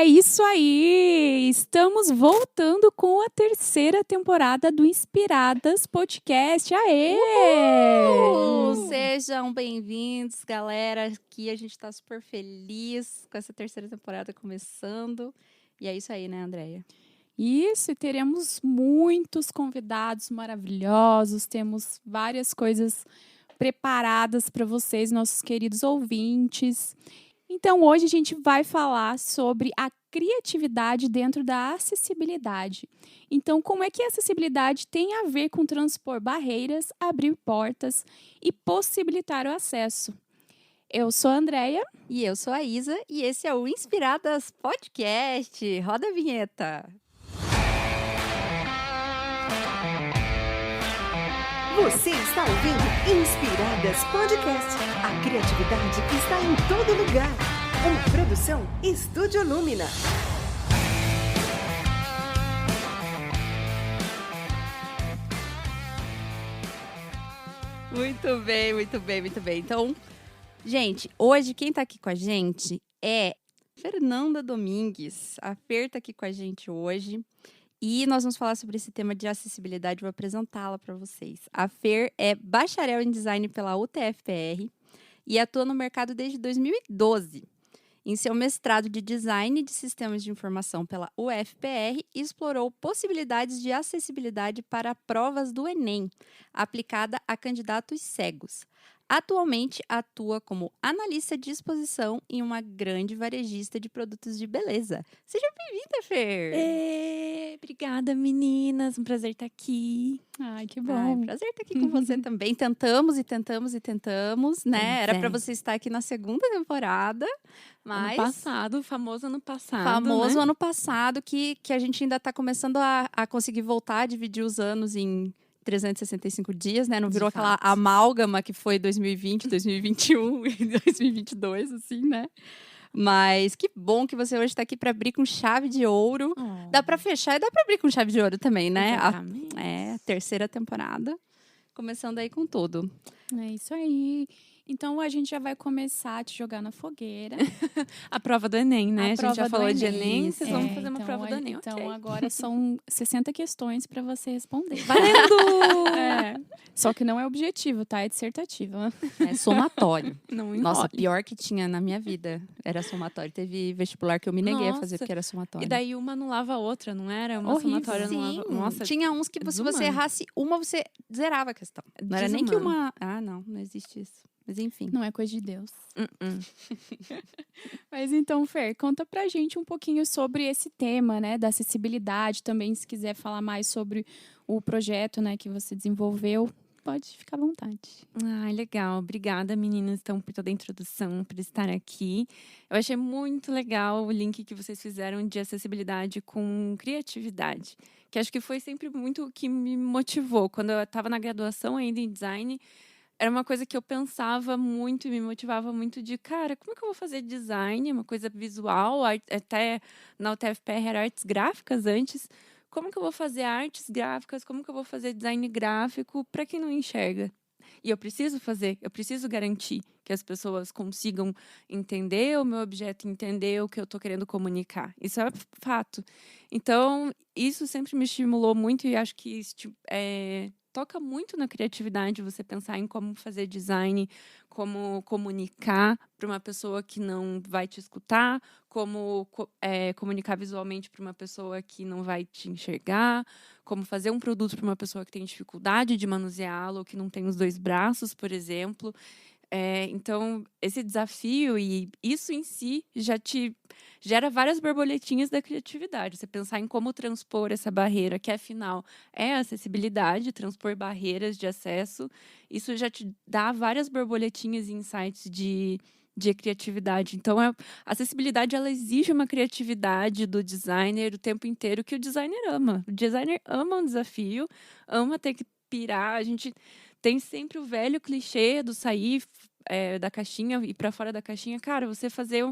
É isso aí! Estamos voltando com a terceira temporada do Inspiradas Podcast. Aê! Sejam bem-vindos, galera. Aqui a gente está super feliz com essa terceira temporada começando. E é isso aí, né, Andréia? Isso, e teremos muitos convidados maravilhosos, temos várias coisas preparadas para vocês, nossos queridos ouvintes. Então, hoje a gente vai falar sobre a criatividade dentro da acessibilidade. Então, como é que a acessibilidade tem a ver com transpor barreiras, abrir portas e possibilitar o acesso? Eu sou a Andréia. E eu sou a Isa, e esse é o Inspiradas Podcast. Roda a vinheta. Você está ouvindo Inspiradas Podcast, a criatividade que está em todo lugar. Uma produção Estúdio Lumina. Muito bem, muito bem, muito bem. Então, gente, hoje quem está aqui com a gente é Fernanda Domingues. A Fer está aqui com a gente hoje. E nós vamos falar sobre esse tema de acessibilidade, vou apresentá-la para vocês. A Fer é bacharel em design pela UTFPR e atua no mercado desde 2012. Em seu mestrado de design de sistemas de informação pela UFPR, explorou possibilidades de acessibilidade para provas do Enem, aplicada a candidatos cegos. Atualmente atua como analista de exposição em uma grande varejista de produtos de beleza. Seja bem-vinda, Fer! Obrigada, meninas. Um prazer estar aqui. Ai, que Ai, bom. prazer estar aqui com você também. Tentamos, né? Pois Era é. para você estar aqui na segunda temporada, mas... Ano passado, famoso ano passado, famoso né? ano passado, que a gente ainda está começando a conseguir voltar a dividir os anos em 365 dias, né? Não De virou aquela fato. amálgama que foi 2020, 2021 e 2022, assim, né? Mas que bom que você hoje está aqui para abrir com chave de ouro. Oh, Dá para fechar e dá para abrir com chave de ouro também, né? exatamente. A terceira temporada. Começando aí com tudo. É isso aí. Então, a gente já vai começar a te jogar na fogueira. A prova do Enem, né? A A gente prova já do falou de Enem. Enem, vocês vão fazer uma então, prova do Enem, Então, ok. agora são 60 questões para você responder. Valendo! É. Só que não é objetivo, tá? É dissertativa. É somatório. Não Nossa, enrole. pior que tinha na minha vida era somatório. Teve vestibular que eu me neguei a fazer Nossa. porque era somatório. E daí uma não lava a outra, não era? Uma Horrível. somatória não lava... Nossa, Tinha uns que se você desumano. errasse uma, você zerava a questão. Não era nem que Desumano. uma... Ah, não existe isso. Mas enfim. Não é coisa de Deus. Uh-uh. Mas então, Fer, conta pra gente um pouquinho sobre esse tema, né, da acessibilidade. Também, se quiser falar mais sobre o projeto, né, que você desenvolveu, pode ficar à vontade. Ai, legal. Obrigada, meninas, então, por toda a introdução, por estar aqui. Eu achei muito legal o link que vocês fizeram de acessibilidade com criatividade, que acho que foi sempre muito o que me motivou. Quando eu estava na graduação ainda em design, era uma coisa que eu pensava muito e me motivava muito de, cara, como é que eu vou fazer design? Uma coisa visual, até na UTFPR era artes gráficas antes. Como que eu vou fazer artes gráficas? Como que eu vou fazer design gráfico para quem não enxerga? E eu preciso garantir que as pessoas consigam entender o meu objeto, entender o que eu estou querendo comunicar. Isso é fato. Então, isso sempre me estimulou muito e acho que toca muito na criatividade você pensar em como fazer design, como comunicar para uma pessoa que não vai te escutar, como comunicar visualmente para uma pessoa que não vai te enxergar, como fazer um produto para uma pessoa que tem dificuldade de manuseá-lo, ou que não tem os dois braços, por exemplo. Então, esse desafio e isso em si já te gera várias borboletinhas da criatividade. Você pensar em como transpor essa barreira, que afinal é a acessibilidade, transpor barreiras de acesso, isso já te dá várias borboletinhas e insights de criatividade. Então, a acessibilidade ela exige uma criatividade do designer o tempo inteiro que o designer ama. O designer ama um desafio, ama ter que pirar. A gente tem sempre o velho clichê do sair da caixinha e para fora da caixinha. Cara, você fazer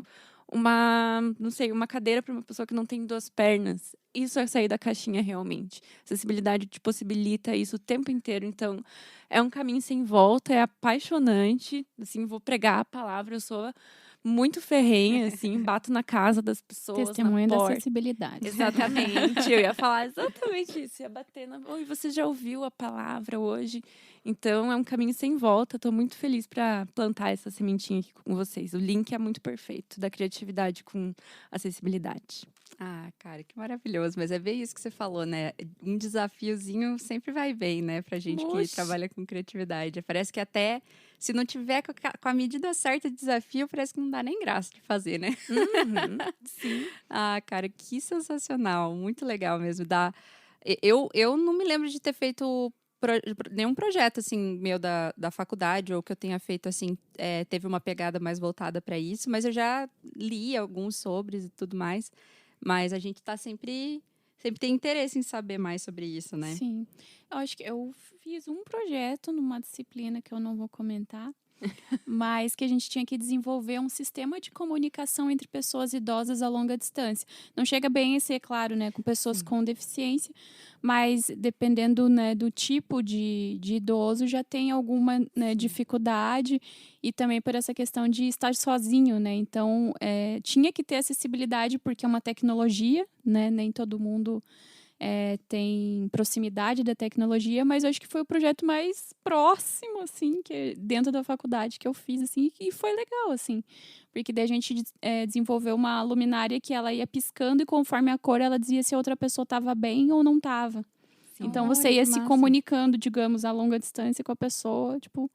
uma cadeira para uma pessoa que não tem duas pernas. Isso é sair da caixinha realmente. Acessibilidade te possibilita isso o tempo inteiro. Então, é um caminho sem volta, é apaixonante. Assim, vou pregar a palavra, eu sou muito ferrenha, assim, bato na casa das pessoas, Testemunha na da porta. acessibilidade. Exatamente, eu ia falar exatamente isso, ia bater na... Oi, você já ouviu a palavra hoje? Então, é um caminho sem volta, estou muito feliz para plantar essa sementinha aqui com vocês. O link é muito perfeito, da criatividade com acessibilidade. Ah, cara, que maravilhoso. Mas é bem isso que você falou, né? Um desafiozinho sempre vai bem, né? Pra gente que Oxe. trabalha com criatividade. Parece que até se não tiver com a medida certa de desafio, parece que não dá nem graça de fazer, né? Uhum, sim. Ah, cara, que sensacional. Muito legal mesmo. Eu não me lembro de ter feito nenhum projeto, assim, meu da faculdade, ou que eu tenha feito, assim, teve uma pegada mais voltada para isso, mas eu já li alguns sobre e tudo mais. Mas a gente tá sempre tem interesse em saber mais sobre isso, né? Sim. Eu acho que eu fiz um projeto numa disciplina que eu não vou comentar, mas que a gente tinha que desenvolver um sistema de comunicação entre pessoas idosas a longa distância. Não chega bem a ser, claro, né, com pessoas com deficiência, mas dependendo, né, do tipo de idoso, já tem alguma, né, dificuldade, e também por essa questão de estar sozinho, né? Então, tinha que ter acessibilidade porque é uma tecnologia, né? Nem todo mundo tem proximidade da tecnologia, mas eu acho que foi o projeto mais próximo, assim, que dentro da faculdade que eu fiz, assim, e foi legal, assim, porque daí a gente desenvolveu uma luminária que ela ia piscando e conforme a cor ela dizia se a outra pessoa estava bem ou não estava. Então você Olha, ia que se massa. comunicando, digamos, a longa distância com a pessoa, tipo,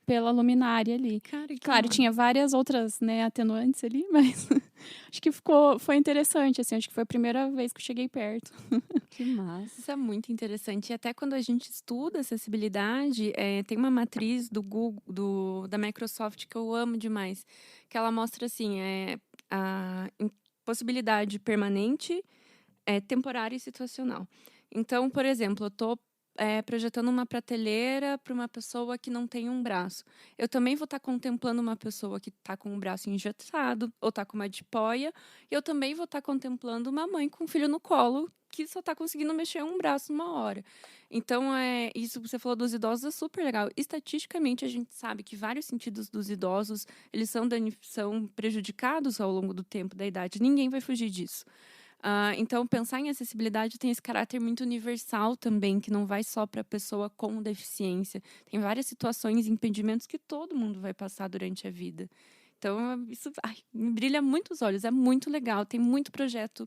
pela luminária ali. Cara, que Claro, massa. tinha várias outras, né, atenuantes ali, mas acho que foi interessante, assim, acho que foi a primeira vez que eu cheguei perto. Que massa. Isso é muito interessante. E até quando a gente estuda acessibilidade, tem uma matriz do Google, da Microsoft que eu amo demais, que ela mostra assim, a possibilidade permanente, temporária e situacional. Então, por exemplo, eu estou projetando uma prateleira para uma pessoa que não tem um braço. Eu também vou estar contemplando uma pessoa que está com o braço engessado ou está com uma dipoia. E eu também vou estar contemplando uma mãe com um filho no colo que só está conseguindo mexer um braço numa hora. Então, isso que você falou dos idosos é super legal. Estatisticamente, a gente sabe que vários sentidos dos idosos eles são prejudicados ao longo do tempo da idade. Ninguém vai fugir disso. Então, pensar em acessibilidade tem esse caráter muito universal também, que não vai só para a pessoa com deficiência. Tem várias situações e impedimentos que todo mundo vai passar durante a vida. Então, isso me brilha muito os olhos, é muito legal. Tem muito projeto.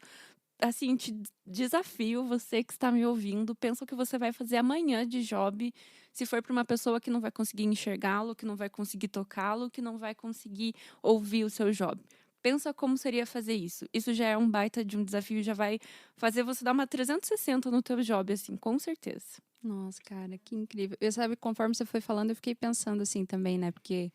Assim, te desafio, você que está me ouvindo, pensa o que você vai fazer amanhã de job, se for para uma pessoa que não vai conseguir enxergá-lo, que não vai conseguir tocá-lo, que não vai conseguir ouvir o seu job. Pensa como seria fazer isso. Isso já é um baita de um desafio, já vai fazer você dar uma 360 no teu job, assim, com certeza. Nossa, cara, que incrível. Eu sabe, conforme você foi falando, eu fiquei pensando assim também, né? Porque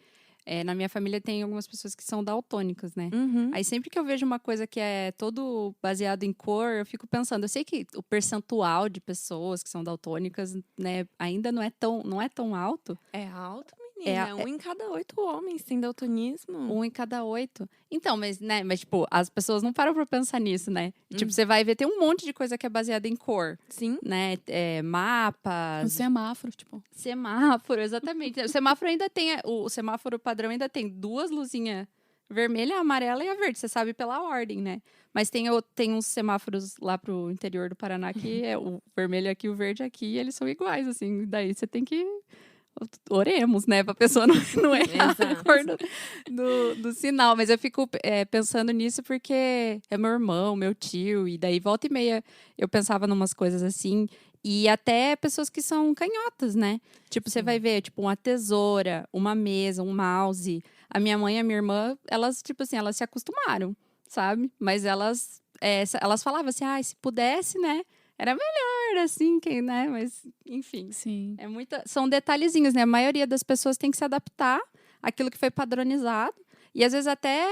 na minha família tem algumas pessoas que são daltônicas, né? Uhum. Aí sempre que eu vejo uma coisa que é todo baseado em cor, eu fico pensando, eu sei que o percentual de pessoas que são daltônicas, né, ainda não é tão alto. É alto, menina. 1 em cada 8 homens tem daltonismo. 1 em cada 8. Então, mas, tipo, as pessoas não param pra pensar nisso, né? Tipo, você vai ver, tem um monte de coisa que é baseada em cor, Sim. né? Mapas. O semáforo, tipo. Semáforo, exatamente. O semáforo ainda tem, o semáforo padrão ainda tem 2 luzinhas, vermelha, amarela e a verde, você sabe pela ordem, né? Mas tem uns semáforos lá pro interior do Paraná que é o vermelho aqui, o verde aqui, e eles são iguais, assim. Daí você tem que oremos, né? Pra pessoa não errar a cor do sinal. Mas eu fico pensando nisso porque é meu irmão, meu tio, e daí volta e meia eu pensava numas coisas assim. E até pessoas que são canhotas, né? Tipo, você vai ver, tipo, uma tesoura, uma mesa, um mouse. A minha mãe e a minha irmã, elas, tipo assim, elas se acostumaram, sabe? Mas elas falavam assim, se pudesse, né? Era melhor, assim, né? Mas, enfim. Sim. São detalhezinhos, né? A maioria das pessoas tem que se adaptar àquilo que foi padronizado. E às vezes até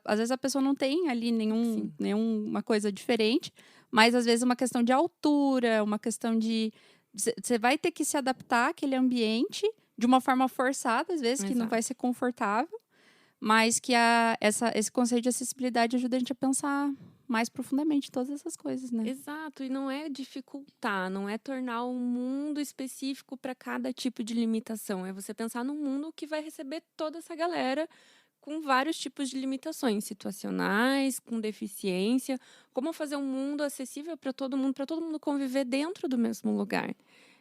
às vezes a pessoa não tem ali nenhuma coisa diferente, mas às vezes uma questão de altura, uma questão de você vai ter que se adaptar àquele ambiente de uma forma forçada, às vezes, que não vai ser confortável, mas que esse conceito de acessibilidade ajuda a gente a pensar mais profundamente todas essas coisas, né? Exato, e não é dificultar, não é tornar um mundo específico para cada tipo de limitação. É você pensar num mundo que vai receber toda essa galera com vários tipos de limitações situacionais, com deficiência, como fazer um mundo acessível para todo mundo conviver dentro do mesmo lugar.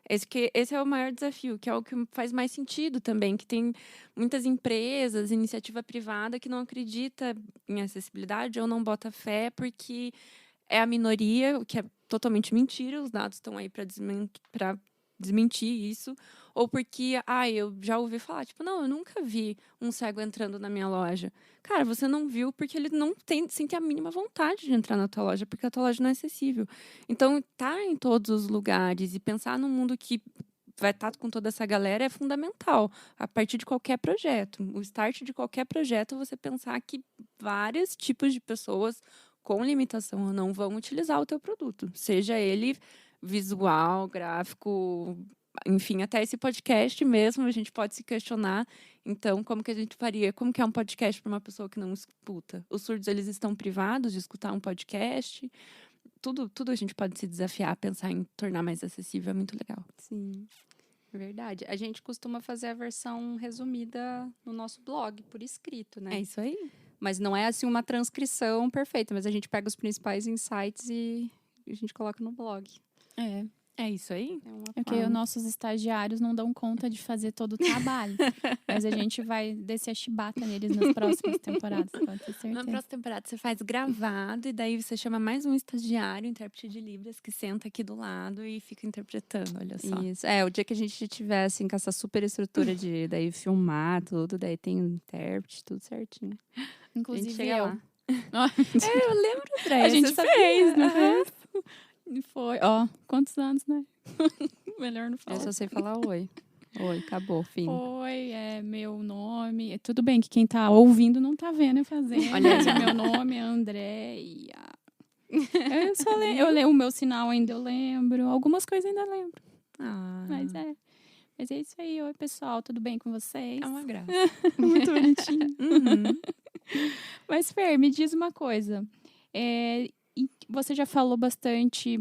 Esse é o maior desafio, que é o que faz mais sentido também, que tem muitas empresas, iniciativa privada, que não acredita em acessibilidade ou não bota fé, porque é a minoria, o que é totalmente mentira, os dados estão aí para desmentir isso, ou porque, eu já ouvi falar, tipo, não, eu nunca vi um cego entrando na minha loja. Cara, você não viu porque ele não sente a mínima vontade de entrar na tua loja, porque a tua loja não é acessível. Então, tá em todos os lugares e pensar num mundo que vai estar com toda essa galera é fundamental, a partir de qualquer projeto. O start de qualquer projeto é você pensar que vários tipos de pessoas com limitação ou não vão utilizar o teu produto, seja ele visual, gráfico, enfim, até esse podcast mesmo, a gente pode se questionar. Então, como que a gente faria? Como que é um podcast para uma pessoa que não escuta? Os surdos, eles estão privados de escutar um podcast? Tudo a gente pode se desafiar, pensar em tornar mais acessível, é muito legal. Sim, verdade. A gente costuma fazer a versão resumida no nosso blog, por escrito, né? É isso aí. Mas não é, assim, uma transcrição perfeita, mas a gente pega os principais insights e a gente coloca no blog. É isso aí. É uma Porque forma. os nossos estagiários não dão conta de fazer todo o trabalho. Mas a gente vai descer a chibata neles nas próximas temporadas, pode ter certeza. Na próxima temporada você faz gravado e daí você chama mais um estagiário, intérprete de Libras, que senta aqui do lado e fica interpretando, olha só. Isso. O dia que a gente tiver, assim, com essa super estrutura de daí filmar tudo, daí tem um intérprete, tudo certinho. A gente Inclusive chega eu. lá. Eu lembro, André. A gente você sabia? fez, não Aham. fez? E foi. Quantos anos, né? Melhor não Eu falar. só sei falar oi. Oi, acabou, fim. Oi, é meu nome. Tudo bem que quem tá ouvindo não tá vendo eu fazendo. Olha aí. Meu nome é Andréia. Eu só lembro. O meu sinal ainda eu lembro. Algumas coisas ainda lembro. Mas é isso aí. Oi, pessoal. Tudo bem com vocês? É uma graça. Muito bonitinho. Uhum. Mas, Fer, me diz uma coisa. Você já falou bastante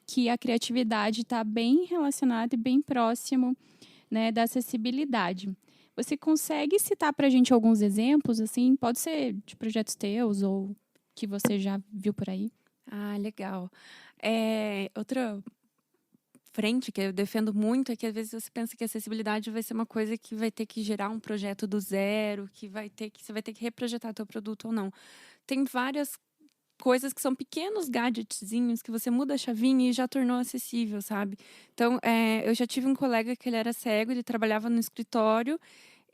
que a criatividade está bem relacionada e bem próximo, né, da acessibilidade. Você consegue citar para a gente alguns exemplos? Assim, pode ser de projetos teus ou que você já viu por aí? Legal. Outra frente que eu defendo muito é que às vezes você pensa que a acessibilidade vai ser uma coisa que vai ter que gerar um projeto do zero, que você vai ter que reprojetar teu produto ou não. Tem várias coisas que são pequenos gadgetzinhos que você muda a chavinha e já tornou acessível, sabe? Então, eu já tive um colega que ele era cego, ele trabalhava no escritório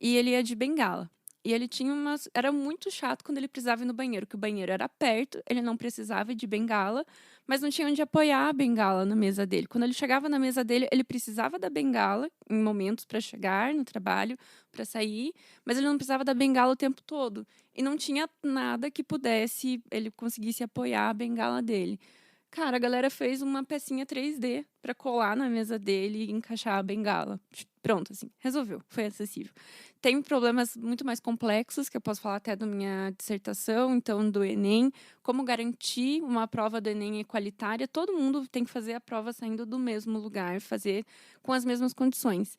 e ele ia de bengala. E ele tinha era muito chato quando ele precisava ir no banheiro, que o banheiro era perto, ele não precisava ir de bengala, mas não tinha onde apoiar a bengala na mesa dele. Quando ele chegava na mesa dele, ele precisava da bengala em momentos para chegar no trabalho, para sair, mas ele não precisava da bengala o tempo todo. E não tinha nada que ele conseguisse apoiar a bengala dele. Cara, a galera fez uma pecinha 3D para colar na mesa dele e encaixar a bengala. Pronto, assim, resolveu, foi acessível. Tem problemas muito mais complexos, que eu posso falar até da minha dissertação, então do Enem, como garantir uma prova do Enem equalitária. Todo mundo tem que fazer a prova saindo do mesmo lugar, fazer com as mesmas condições.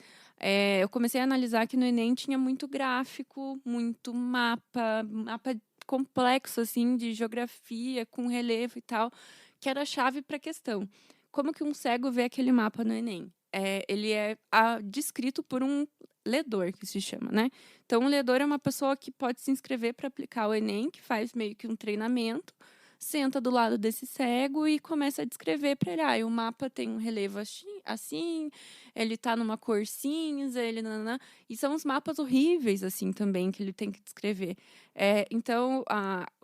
Eu comecei a analisar que no Enem tinha muito gráfico, muito mapa complexo, assim, de geografia, com relevo e tal, que era a chave para a questão. Como que um cego vê aquele mapa no Enem? Ele é descrito por um ledor, que se chama, né? Então, um ledor é uma pessoa que pode se inscrever para aplicar o Enem, que faz meio que um treinamento, senta do lado desse cego e começa a descrever para ele. O mapa tem um relevo assim, ele está numa cor cinza, e são os mapas horríveis, assim, também, que ele tem que descrever. Então,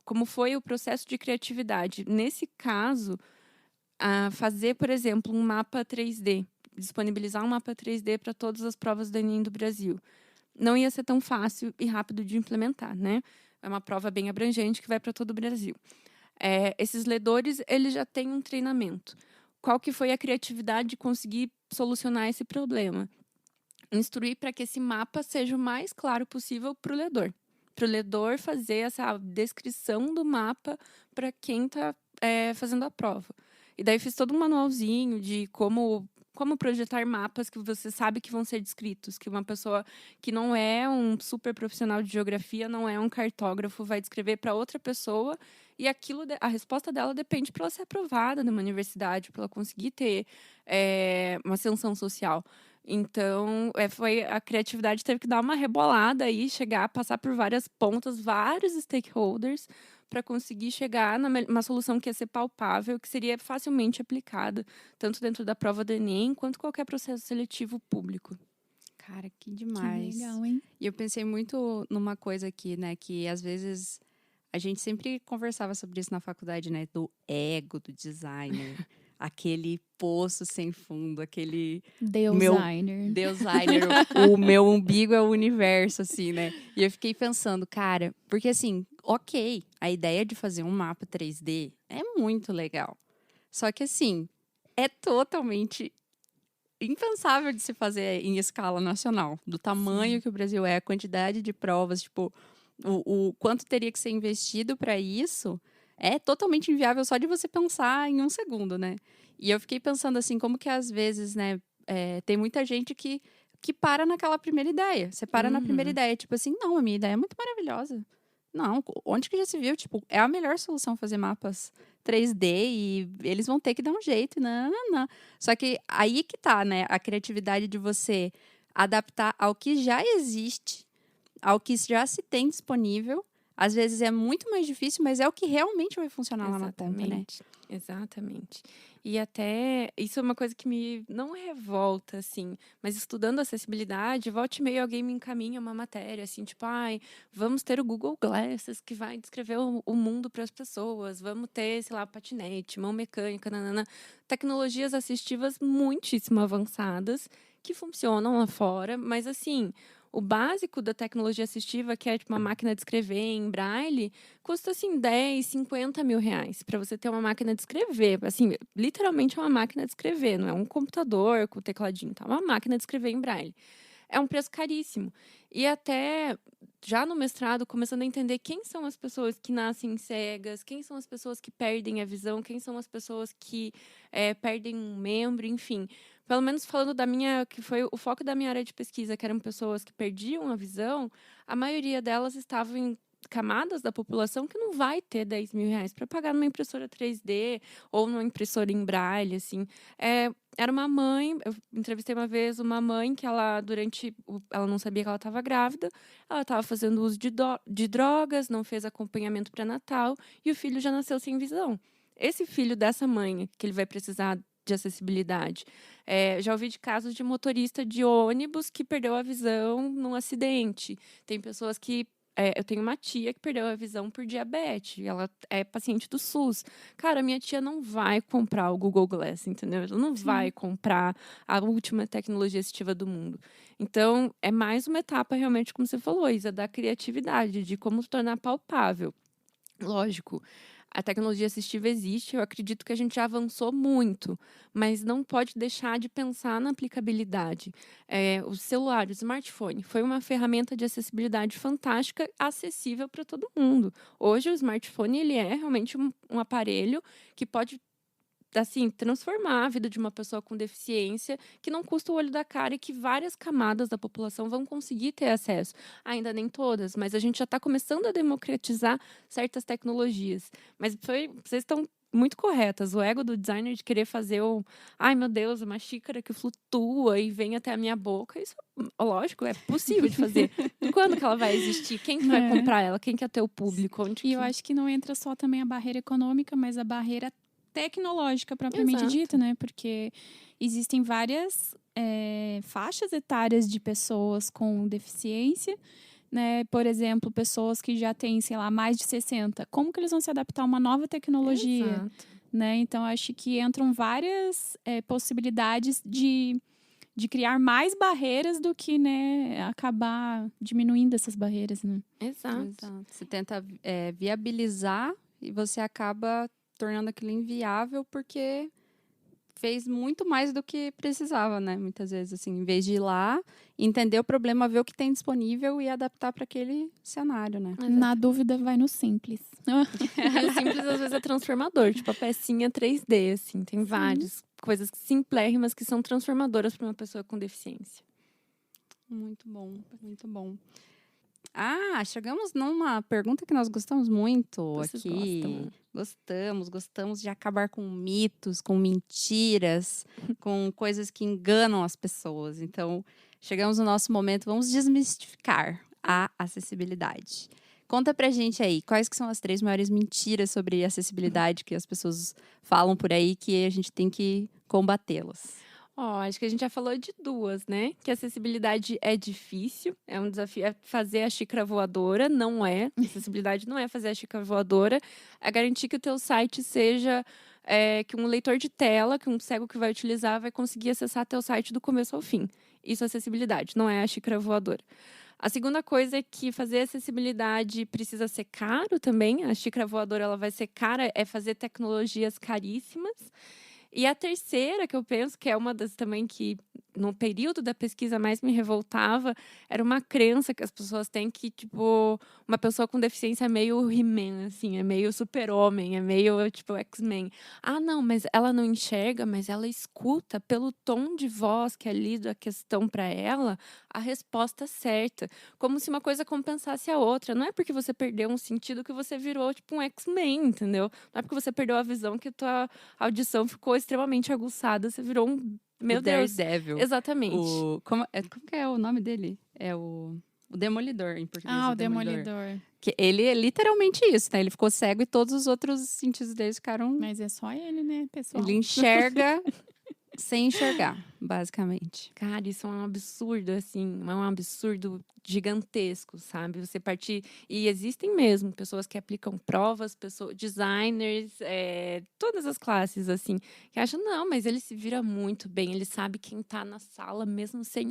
como foi o processo de criatividade? Nesse caso, fazer, por exemplo, um mapa 3D, disponibilizar um mapa 3D para todas as provas do Enem do Brasil. Não ia ser tão fácil e rápido de implementar, né? É uma prova bem abrangente que vai para todo o Brasil. Esses ledores, eles já têm um treinamento. Qual que foi a criatividade de conseguir solucionar esse problema? Instruir para que esse mapa seja o mais claro possível para o ledor. Para o ledor fazer essa descrição do mapa para quem está fazendo a prova. E daí fiz todo um manualzinho de como como projetar mapas que você sabe que vão ser descritos, que uma pessoa que não é um super profissional de geografia, não é um cartógrafo, vai descrever para outra pessoa e a resposta dela depende para ela ser aprovada numa universidade, para ela conseguir ter uma ascensão social. Então, a criatividade teve que dar uma rebolada aí, passar por várias pontas, vários stakeholders, para conseguir chegar numa solução que ia ser palpável, que seria facilmente aplicada, tanto dentro da prova do Enem, quanto qualquer processo seletivo público. Cara, que demais. Que legal, hein? E eu pensei muito numa coisa aqui, né? Que às vezes a gente sempre conversava sobre isso na faculdade, né? Do ego do designer. Aquele poço sem fundo, aquele... Designer. O meu umbigo é o universo, assim, né? E eu fiquei pensando, cara... Porque, assim, ok, a ideia de fazer um mapa 3D é muito legal. Só que, assim, é totalmente impensável de se fazer em escala nacional. Do tamanho que o Brasil é, a quantidade de provas, tipo... O quanto teria que ser investido para isso... É totalmente inviável só de você pensar em um segundo, né? E eu fiquei pensando assim, como que às vezes, né, tem muita gente que para naquela primeira ideia. Você para na primeira ideia, tipo assim, não, a minha ideia é muito maravilhosa. Não, onde que já se viu? Tipo, é a melhor solução fazer mapas 3D e eles vão ter que dar um jeito, não. Só que aí que tá, né, a criatividade de você adaptar ao que já existe, ao que já se tem disponível. Às vezes é muito mais difícil, mas é o que realmente vai funcionar lá na ponta, né? Exatamente. E até, isso é uma coisa que me não revolta, assim, mas estudando acessibilidade, volta e meia alguém me encaminha uma matéria, assim, tipo, vamos ter o Google Glasses que vai descrever o mundo para as pessoas, vamos ter, sei lá, patinete, mão mecânica, tecnologias assistivas muitíssimo avançadas que funcionam lá fora, mas assim... O básico da tecnologia assistiva, que é tipo uma máquina de escrever em braille, custa assim 10, 50 mil reais para você ter uma máquina de escrever. Assim, literalmente é uma máquina de escrever, não é um computador com tecladinho, tá? É uma máquina de escrever em braille. É um preço caríssimo. E até já no mestrado, começando a entender quem são as pessoas que nascem cegas, quem são as pessoas que perdem a visão, quem são as pessoas que perdem um membro, enfim. Pelo menos falando que foi o foco da minha área de pesquisa, que eram pessoas que perdiam a visão, a maioria delas estavam em camadas da população que não vai ter 10 mil reais para pagar numa impressora 3D ou numa impressora em braille, assim. Era uma mãe, eu entrevistei uma vez uma mãe que ela não sabia que ela estava grávida, ela estava fazendo uso de drogas, não fez acompanhamento pré-natal e o filho já nasceu sem visão. Esse filho dessa mãe, que ele vai precisar de acessibilidade. Já ouvi de casos de motorista de ônibus que perdeu a visão num acidente. Tem pessoas que... eu tenho uma tia que perdeu a visão por diabetes. Ela é paciente do SUS. Cara, minha tia não vai comprar o Google Glass, entendeu? Ela não vai comprar a última tecnologia assistiva do mundo. Então, é mais uma etapa, realmente, como você falou, Isa, da criatividade, de como tornar palpável. Lógico, a tecnologia assistiva existe, eu acredito que a gente já avançou muito, mas não pode deixar de pensar na aplicabilidade. O celular, o smartphone, foi uma ferramenta de acessibilidade fantástica, acessível para todo mundo. Hoje, o smartphone ele é realmente um aparelho que pode assim, transformar a vida de uma pessoa com deficiência, que não custa o olho da cara e que várias camadas da população vão conseguir ter acesso. Ainda nem todas, mas a gente já está começando a democratizar certas tecnologias. Mas vocês estão muito corretas. O ego do designer de querer fazer ai meu Deus, uma xícara que flutua e vem até a minha boca, isso, lógico, é possível de fazer. E quando que ela vai existir? Quem que vai comprar ela? Quem que é teu público? Eu acho que não entra só também a barreira econômica, mas a barreira tecnológica propriamente dita, né? Porque existem várias faixas etárias de pessoas com deficiência, né? Por exemplo, pessoas que já têm, sei lá, mais de 60. Como que eles vão se adaptar a uma nova tecnologia? Exato. Né? Então, acho que entram várias possibilidades de criar mais barreiras do que, né, acabar diminuindo essas barreiras, né? Exato. Você tenta viabilizar e você acaba tornando aquilo inviável porque fez muito mais do que precisava, né? Muitas vezes, assim, em vez de ir lá, entender o problema, ver o que tem disponível e adaptar para aquele cenário, né? Na dúvida, vai no simples. O simples, às vezes, é transformador. Tipo, a pecinha 3D, assim. Tem vários. coisas simplérrimas que são transformadoras para uma pessoa com deficiência. Muito bom, muito bom. Chegamos numa pergunta que nós gostamos muito Vocês aqui. gostam? Gostamos de acabar com mitos, com mentiras, com coisas que enganam as pessoas. Então, chegamos no nosso momento, vamos desmistificar a acessibilidade. Conta pra gente aí, quais que são as 3 maiores mentiras sobre acessibilidade que as pessoas falam por aí que a gente tem que combatê-las? Acho que a gente já falou de 2, né? Que a acessibilidade é difícil, é um desafio, é fazer a xícara voadora, não é. Acessibilidade não é fazer a xícara voadora, é garantir que o teu site seja, que um leitor de tela, que um cego que vai utilizar, vai conseguir acessar teu site do começo ao fim. Isso é acessibilidade, não é a xícara voadora. A segunda coisa é que fazer acessibilidade precisa ser caro também. A xícara voadora ela vai ser cara, é fazer tecnologias caríssimas. E a terceira, que eu penso que é uma das também que, no período da pesquisa, mais me revoltava, era uma crença que as pessoas têm que, tipo, uma pessoa com deficiência é meio He-Man, assim, é meio super-homem, é meio, tipo, X-Men. Não, mas ela não enxerga, mas ela escuta pelo tom de voz que é lido a questão para ela, a resposta certa. Como se uma coisa compensasse a outra. Não é porque você perdeu um sentido que você virou, tipo, um X-Men, entendeu? Não é porque você perdeu a visão que tua audição ficou extremamente aguçada, você virou um... Meu Deus. Daredevil. Exatamente. Como que é o nome dele? É o Demolidor, em português. O Demolidor. Que ele é literalmente isso, né? Ele ficou cego e todos os outros sentidos dele ficaram... Mas é só ele, né, pessoal? Ele enxerga sem enxergar, basicamente. Cara, isso é um absurdo, assim, é um absurdo gigantesco, sabe? Você partir... E existem mesmo pessoas que aplicam provas, designers, todas as classes, assim, que acham, não, mas ele se vira muito bem, ele sabe quem tá na sala, mesmo sem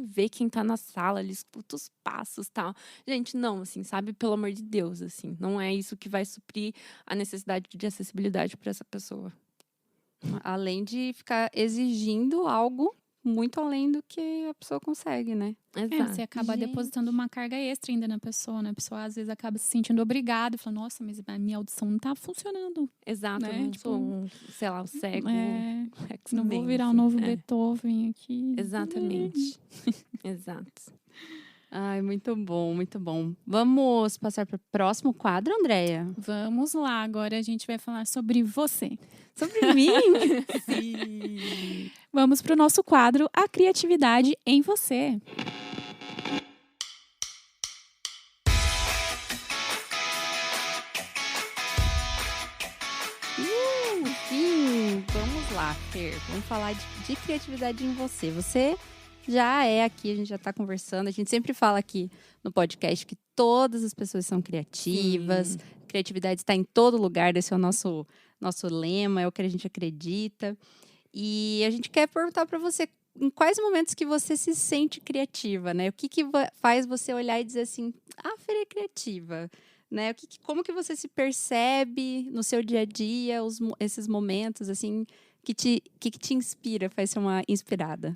ver quem tá na sala, ele escuta os passos e tal. Gente, não, assim, sabe? Pelo amor de Deus, assim, não é isso que vai suprir a necessidade de acessibilidade para essa pessoa. Além de ficar exigindo algo muito além do que a pessoa consegue, né? Exato. Você acaba depositando uma carga extra ainda na pessoa, né? A pessoa às vezes acaba se sentindo obrigada, falando, nossa, mas a minha audição não tá funcionando. Exato, né? eu não Tipo, sou um cego. Não vou virar um assim, novo Beethoven aqui. Exatamente. Exato. Ai, muito bom, muito bom. Vamos passar para o próximo quadro, Andréia? Vamos lá, agora a gente vai falar sobre você. Sobre mim? Sim! Vamos para o nosso quadro, A Criatividade em Você. Sim! Vamos lá, Fer. Vamos falar de criatividade em você. Você já é aqui, a gente já está conversando. A gente sempre fala aqui no podcast que todas as pessoas são criativas. Sim. Criatividade está em todo lugar. Esse é o nosso lema, é o que a gente acredita. E a gente quer perguntar para você em quais momentos que você se sente criativa, né? O que faz você olhar e dizer assim, Fer é criativa, né? Como que você se percebe no seu dia a dia, esses momentos, assim, que te inspira, faz ser uma inspirada?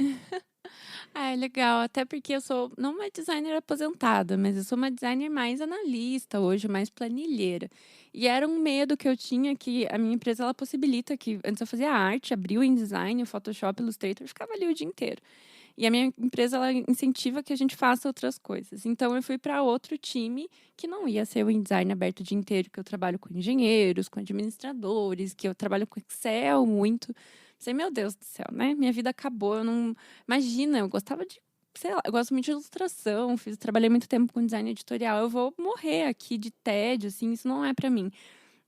É legal, até porque eu sou não uma designer aposentada, mas eu sou uma designer mais analista hoje, mais planilheira. E era um medo que eu tinha que a minha empresa ela possibilita que antes eu fazia arte, abria o InDesign, o Photoshop, Illustrator, ficava ali o dia inteiro. E a minha empresa ela incentiva que a gente faça outras coisas. Então eu fui para outro time que não ia ser o InDesign aberto o dia inteiro, que eu trabalho com engenheiros, com administradores, que eu trabalho com Excel muito. Pensei, meu Deus do céu, né? Minha vida acabou, eu não... Imagina, eu gostava de, sei lá, eu gosto muito de ilustração, trabalhei muito tempo com design editorial, eu vou morrer aqui de tédio, assim, isso não é para mim.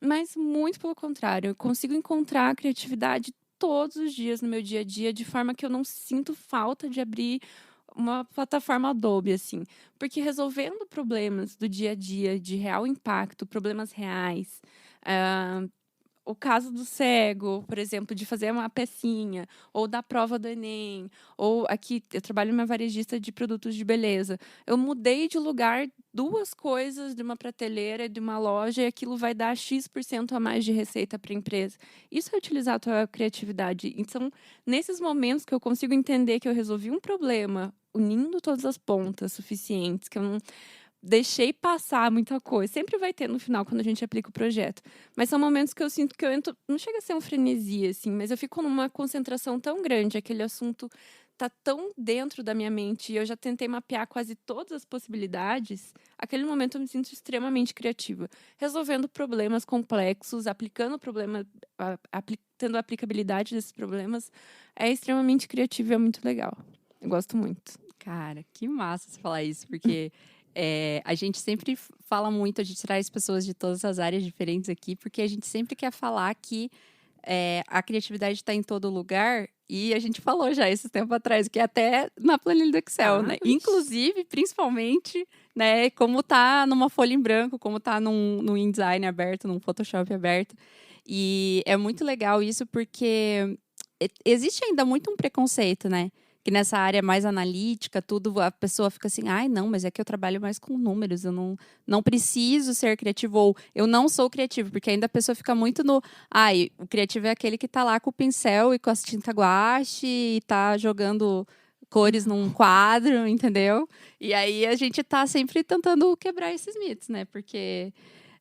Mas muito pelo contrário, eu consigo encontrar a criatividade todos os dias no meu dia a dia, de forma que eu não sinto falta de abrir uma plataforma Adobe, assim. Porque resolvendo problemas do dia a dia, de real impacto, problemas reais, o caso do cego, por exemplo, de fazer uma pecinha, ou da prova do Enem, ou aqui, eu trabalho numa varejista de produtos de beleza. Eu mudei de lugar 2 coisas de uma prateleira, de uma loja, e aquilo vai dar X% a mais de receita para a empresa. Isso é utilizar a tua criatividade. Então, nesses momentos que eu consigo entender que eu resolvi um problema, unindo todas as pontas suficientes, que eu não... deixei passar muita coisa. Sempre vai ter no final, quando a gente aplica o projeto. Mas são momentos que eu sinto que eu entro... Não chega a ser um frenesi, assim, mas eu fico numa concentração tão grande. Aquele assunto tá tão dentro da minha mente e eu já tentei mapear quase todas as possibilidades. Aquele momento eu me sinto extremamente criativa. Resolvendo problemas complexos, aplicando tendo a aplicabilidade desses problemas. É extremamente criativo e é muito legal. Eu gosto muito. Cara, que massa você falar isso, porque a gente sempre fala muito, a gente traz pessoas de todas as áreas diferentes aqui, porque a gente sempre quer falar que a criatividade está em todo lugar, e a gente falou já esse tempo atrás, que até na planilha do Excel, né? Inclusive, principalmente, né, como tá numa folha em branco, como tá num InDesign aberto, num Photoshop aberto. E é muito legal isso, porque existe ainda muito um preconceito, né? Que nessa área mais analítica, tudo, a pessoa fica assim, ai, não, mas é que eu trabalho mais com números, eu não preciso ser criativo, ou eu não sou criativo, porque ainda a pessoa fica muito no, ai, o criativo é aquele que tá lá com o pincel e com a tinta guache e tá jogando cores num quadro, entendeu? E aí a gente tá sempre tentando quebrar esses mitos, né? Porque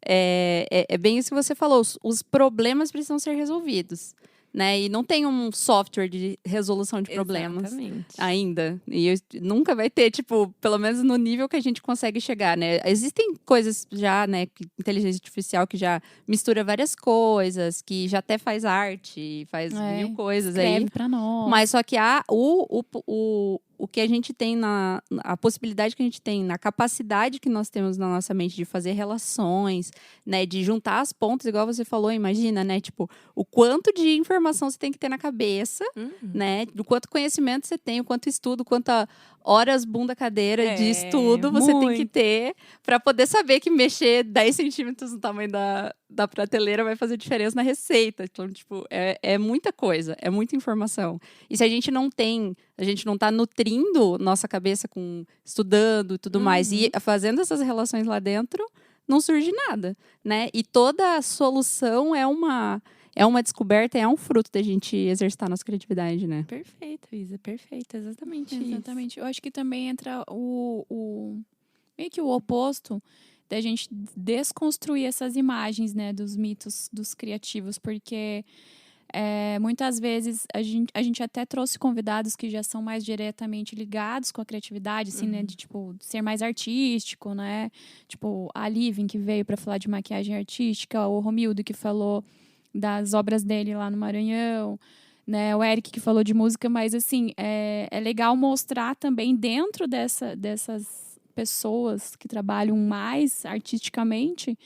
é bem isso que você falou, os problemas precisam ser resolvidos. Né? E não tem um software de resolução de problemas. Exatamente. Ainda. E nunca vai ter, tipo, pelo menos no nível que a gente consegue chegar, né? Existem coisas já, né? Inteligência artificial que já mistura várias coisas, que já até faz arte, faz mil coisas aí. Escreve pra nós. Mas só que o que a gente tem a possibilidade que a gente tem, na capacidade que nós temos na nossa mente de fazer relações, né, de juntar as pontas, igual você falou, imagina, né, tipo, o quanto de informação você tem que ter na cabeça, né, do quanto conhecimento você tem, o quanto estudo, quanta horas bunda cadeira de estudo você tem que ter para poder saber que mexer 10 centímetros no tamanho da prateleira vai fazer diferença na receita. Então, tipo, é muita coisa, é muita informação. E se a gente não tá nutrindo nossa cabeça com estudando e tudo mais, e fazendo essas relações lá dentro, não surge nada, né? E toda a solução é uma descoberta, é um fruto da gente exercitar nossa criatividade, né? Perfeito, Isa, perfeito, exatamente Exatamente. Eu acho que também entra meio que o oposto da gente desconstruir essas imagens, né, dos mitos dos criativos, porque muitas vezes a gente até trouxe convidados que já são mais diretamente ligados com a criatividade, assim, né, de tipo ser mais artístico, né? Tipo, a Livin, que veio para falar de maquiagem artística, o Romildo, que falou das obras dele lá no Maranhão, né? O Eric, que falou de música, mas assim, é legal mostrar também dentro dessas pessoas que trabalham mais artisticamente,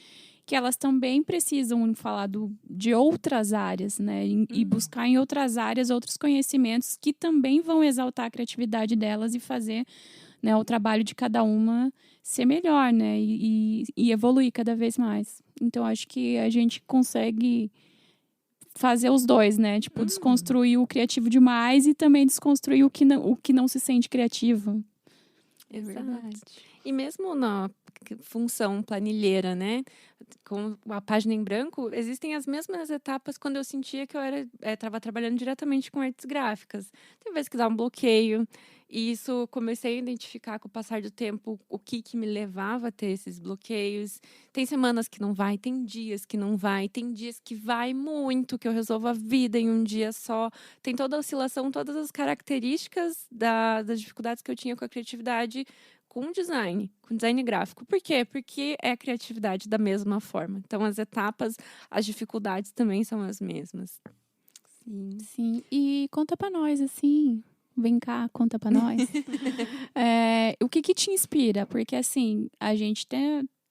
que elas também precisam falar de outras áreas, né? E buscar em outras áreas outros conhecimentos que também vão exaltar a criatividade delas e fazer, né, o trabalho de cada uma ser melhor, né? E evoluir cada vez mais. Então, acho que a gente consegue fazer os dois, né? Tipo, desconstruir o criativo demais e também desconstruir o que não se sente criativo. Exato. E mesmo na função planilheira, né? Com a página em branco, existem as mesmas etapas quando eu sentia que eu estava trabalhando diretamente com artes gráficas. Tem vezes que dá um bloqueio, e isso comecei a identificar com o passar do tempo o que me levava a ter esses bloqueios. Tem semanas que não vai, tem dias que não vai, tem dias que vai muito, que eu resolvo a vida em um dia só. Tem toda a oscilação, todas as características das dificuldades que eu tinha com a criatividade com design gráfico. Por quê? Porque é a criatividade da mesma forma. Então, as etapas, as dificuldades também são as mesmas. Sim. E conta pra nós, assim, vem cá, conta pra nós. O que te inspira? Porque, assim, a gente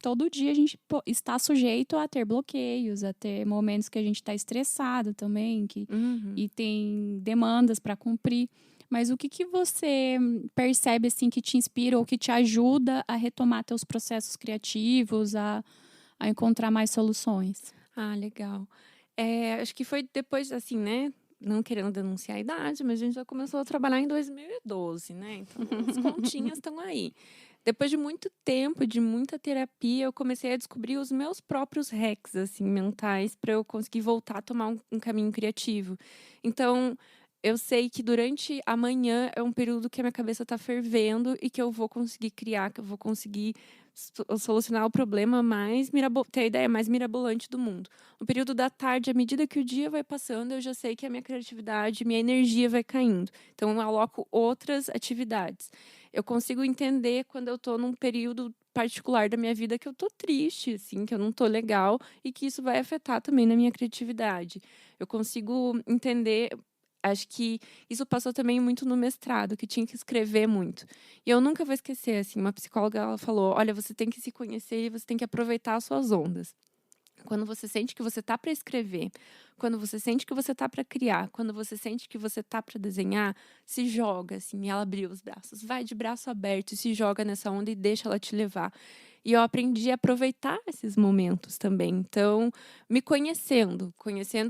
todo dia a gente está sujeito a ter bloqueios, a ter momentos que a gente está estressado também, e tem demandas para cumprir. Mas o que você percebe, assim, que te inspira ou que te ajuda a retomar teus processos criativos, a encontrar mais soluções? Ah, legal. Acho que foi depois, assim, né? Não querendo denunciar a idade, mas a gente já começou a trabalhar em 2012, né? Então, as continhas estão aí. Depois de muito tempo, de muita terapia, eu comecei a descobrir os meus próprios hacks, assim, mentais, para eu conseguir voltar a tomar um caminho criativo. Então, eu sei que durante a manhã é um período que a minha cabeça está fervendo e que eu vou conseguir criar, que eu vou conseguir solucionar o problema ter a ideia mais mirabolante do mundo. No período da tarde, à medida que o dia vai passando, eu já sei que a minha criatividade, minha energia vai caindo. Então, eu aloco outras atividades. Eu consigo entender quando eu estou num período particular da minha vida que eu estou triste, assim, que eu não estou legal e que isso vai afetar também na minha criatividade. Eu consigo entender. Acho que isso passou também muito no mestrado, que tinha que escrever muito. E eu nunca vou esquecer, assim, uma psicóloga, ela falou, olha, você tem que se conhecer e você tem que aproveitar as suas ondas. Quando você sente que você tá para escrever, quando você sente que você tá para criar, quando você sente que você tá para desenhar, se joga, assim, e ela abriu os braços. Vai de braço aberto e se joga nessa onda e deixa ela te levar. E eu aprendi a aproveitar esses momentos também. Então, me conhecendo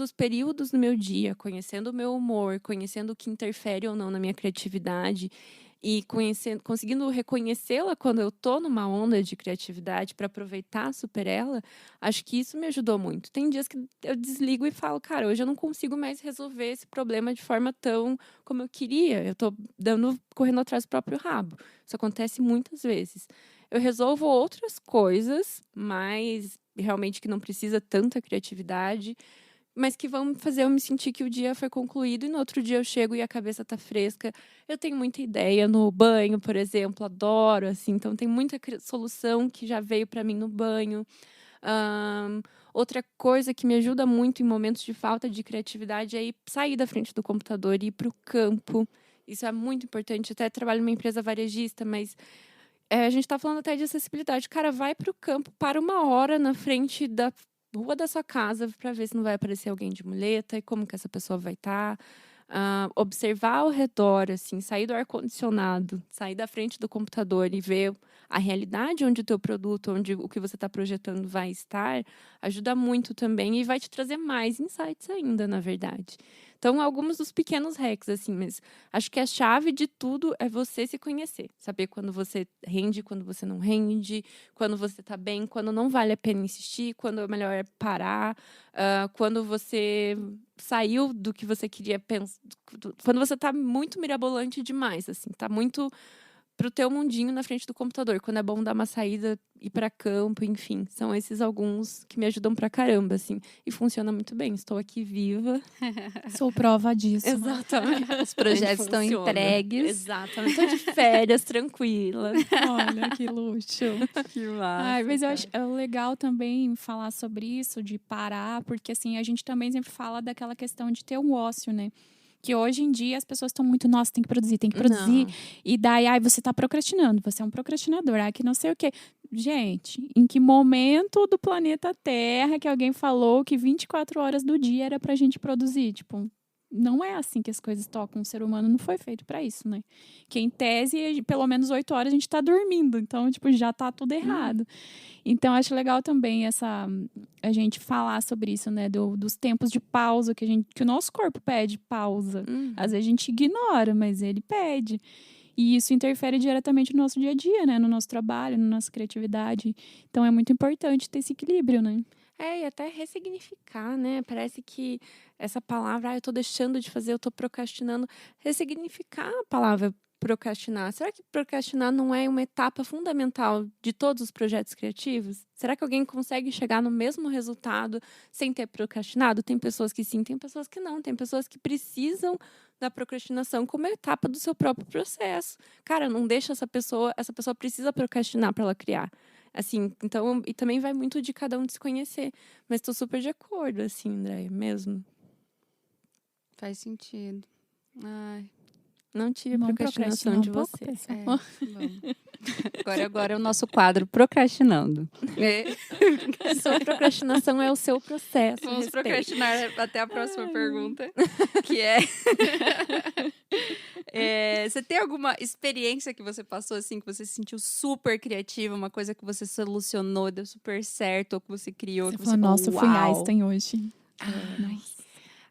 os períodos do meu dia, conhecendo o meu humor, conhecendo o que interfere ou não na minha criatividade e conseguindo reconhecê-la quando eu tô numa onda de criatividade para aproveitar super ela, acho que isso me ajudou muito. Tem dias que eu desligo e falo, cara, hoje eu não consigo mais resolver esse problema de forma tão como eu queria. Eu tô correndo atrás do próprio rabo. Isso acontece muitas vezes. Eu resolvo outras coisas, mas realmente que não precisa tanta criatividade, mas que vão fazer eu me sentir que o dia foi concluído e no outro dia eu chego e a cabeça tá fresca. Eu tenho muita ideia no banho, por exemplo, adoro, assim, então tem muita solução que já veio para mim no banho. Outra coisa que me ajuda muito em momentos de falta de criatividade é sair da frente do computador e ir para o campo. Isso é muito importante. Até trabalho numa empresa varejista, mas a gente está falando até de acessibilidade. Cara, vai para o campo, para 1 hora na frente da rua da sua casa para ver se não vai aparecer alguém de muleta e como que essa pessoa vai estar. Observar ao redor, assim, sair do ar-condicionado, sair da frente do computador e ver a realidade onde o teu produto, onde o que você está projetando vai estar, ajuda muito também e vai te trazer mais insights ainda, na verdade. Então, alguns dos pequenos hacks, assim, mas acho que a chave de tudo é você se conhecer. Saber quando você rende, quando você não rende, quando você está bem, quando não vale a pena insistir, quando é melhor parar, quando você saiu do que você queria pensar, quando você está muito mirabolante demais, assim, tá muito pro teu mundinho na frente do computador, quando é bom dar uma saída, ir para campo, enfim, são esses alguns que me ajudam pra caramba, assim, e funciona muito bem, estou aqui viva. Sou prova disso. Exatamente. Os projetos estão Funciona. entregues. Exatamente, estou de férias, tranquila. Olha, que luxo. Que massa. Mas eu acho legal também falar sobre isso, de parar, porque assim, a gente também sempre fala daquela questão de ter um ócio, né? Que hoje em dia as pessoas estão muito, nossa, tem que produzir. Não. E daí, você tá procrastinando, você é um procrastinador, que não sei o quê. Gente, em que momento do planeta Terra que alguém falou que 24 horas do dia era pra gente produzir? Tipo, não é assim que as coisas tocam. O ser humano não foi feito para isso, né? Que em tese, pelo menos 8 horas a gente tá dormindo. Então, tipo, já tá tudo errado. Então, acho legal também a gente falar sobre isso, né? Dos tempos de pausa que o nosso corpo pede pausa. Às vezes a gente ignora, mas ele pede. E isso interfere diretamente no nosso dia a dia, né? No nosso trabalho, na nossa criatividade. Então, é muito importante ter esse equilíbrio, né? E até ressignificar, né? Parece que essa palavra, eu tô deixando de fazer, eu tô procrastinando. Ressignificar a palavra procrastinar. Será que procrastinar não é uma etapa fundamental de todos os projetos criativos? Será que alguém consegue chegar no mesmo resultado sem ter procrastinado? Tem pessoas que sim, tem pessoas que não. Tem pessoas que precisam da procrastinação como etapa do seu próprio processo. Cara, não deixa essa pessoa precisa procrastinar para ela criar. Assim, então, e também vai muito de cada um de se conhecer. Mas estou super de acordo, assim, Andréia, mesmo. Faz sentido. Ai, não tive Vamos procrastinação de pouco, você. pessoal? Vamos. Agora é o nosso quadro Procrastinando. Sua procrastinação é o seu processo. Vamos respeite. procrastinar até a próxima pergunta, que você tem alguma experiência que você passou, assim, que você se sentiu super criativa, uma coisa que você solucionou, deu super certo, ou que você criou, Você que falou, você nossa, eu falou, fui uau. Einstein hoje. Ai,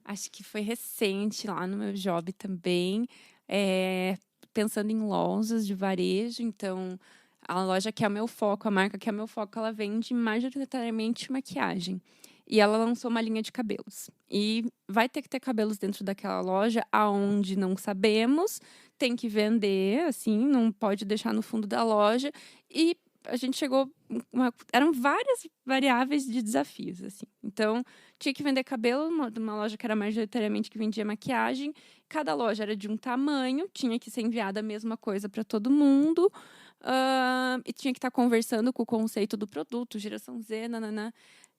acho que foi recente lá no meu job também. Pensando em lojas de varejo, então a loja que é o meu foco, a marca que é o meu foco, ela vende majoritariamente maquiagem. E ela lançou uma linha de cabelos. E vai ter que ter cabelos dentro daquela loja, aonde não sabemos. Tem que vender, assim, não pode deixar no fundo da loja. E a gente chegou... eram várias variáveis de desafios, assim. Então, tinha que vender cabelo numa loja que era majoritariamente que vendia maquiagem. Cada loja era de um tamanho, tinha que ser enviada a mesma coisa para todo mundo. E tinha que estar conversando com o conceito do produto, geração Z, nananã.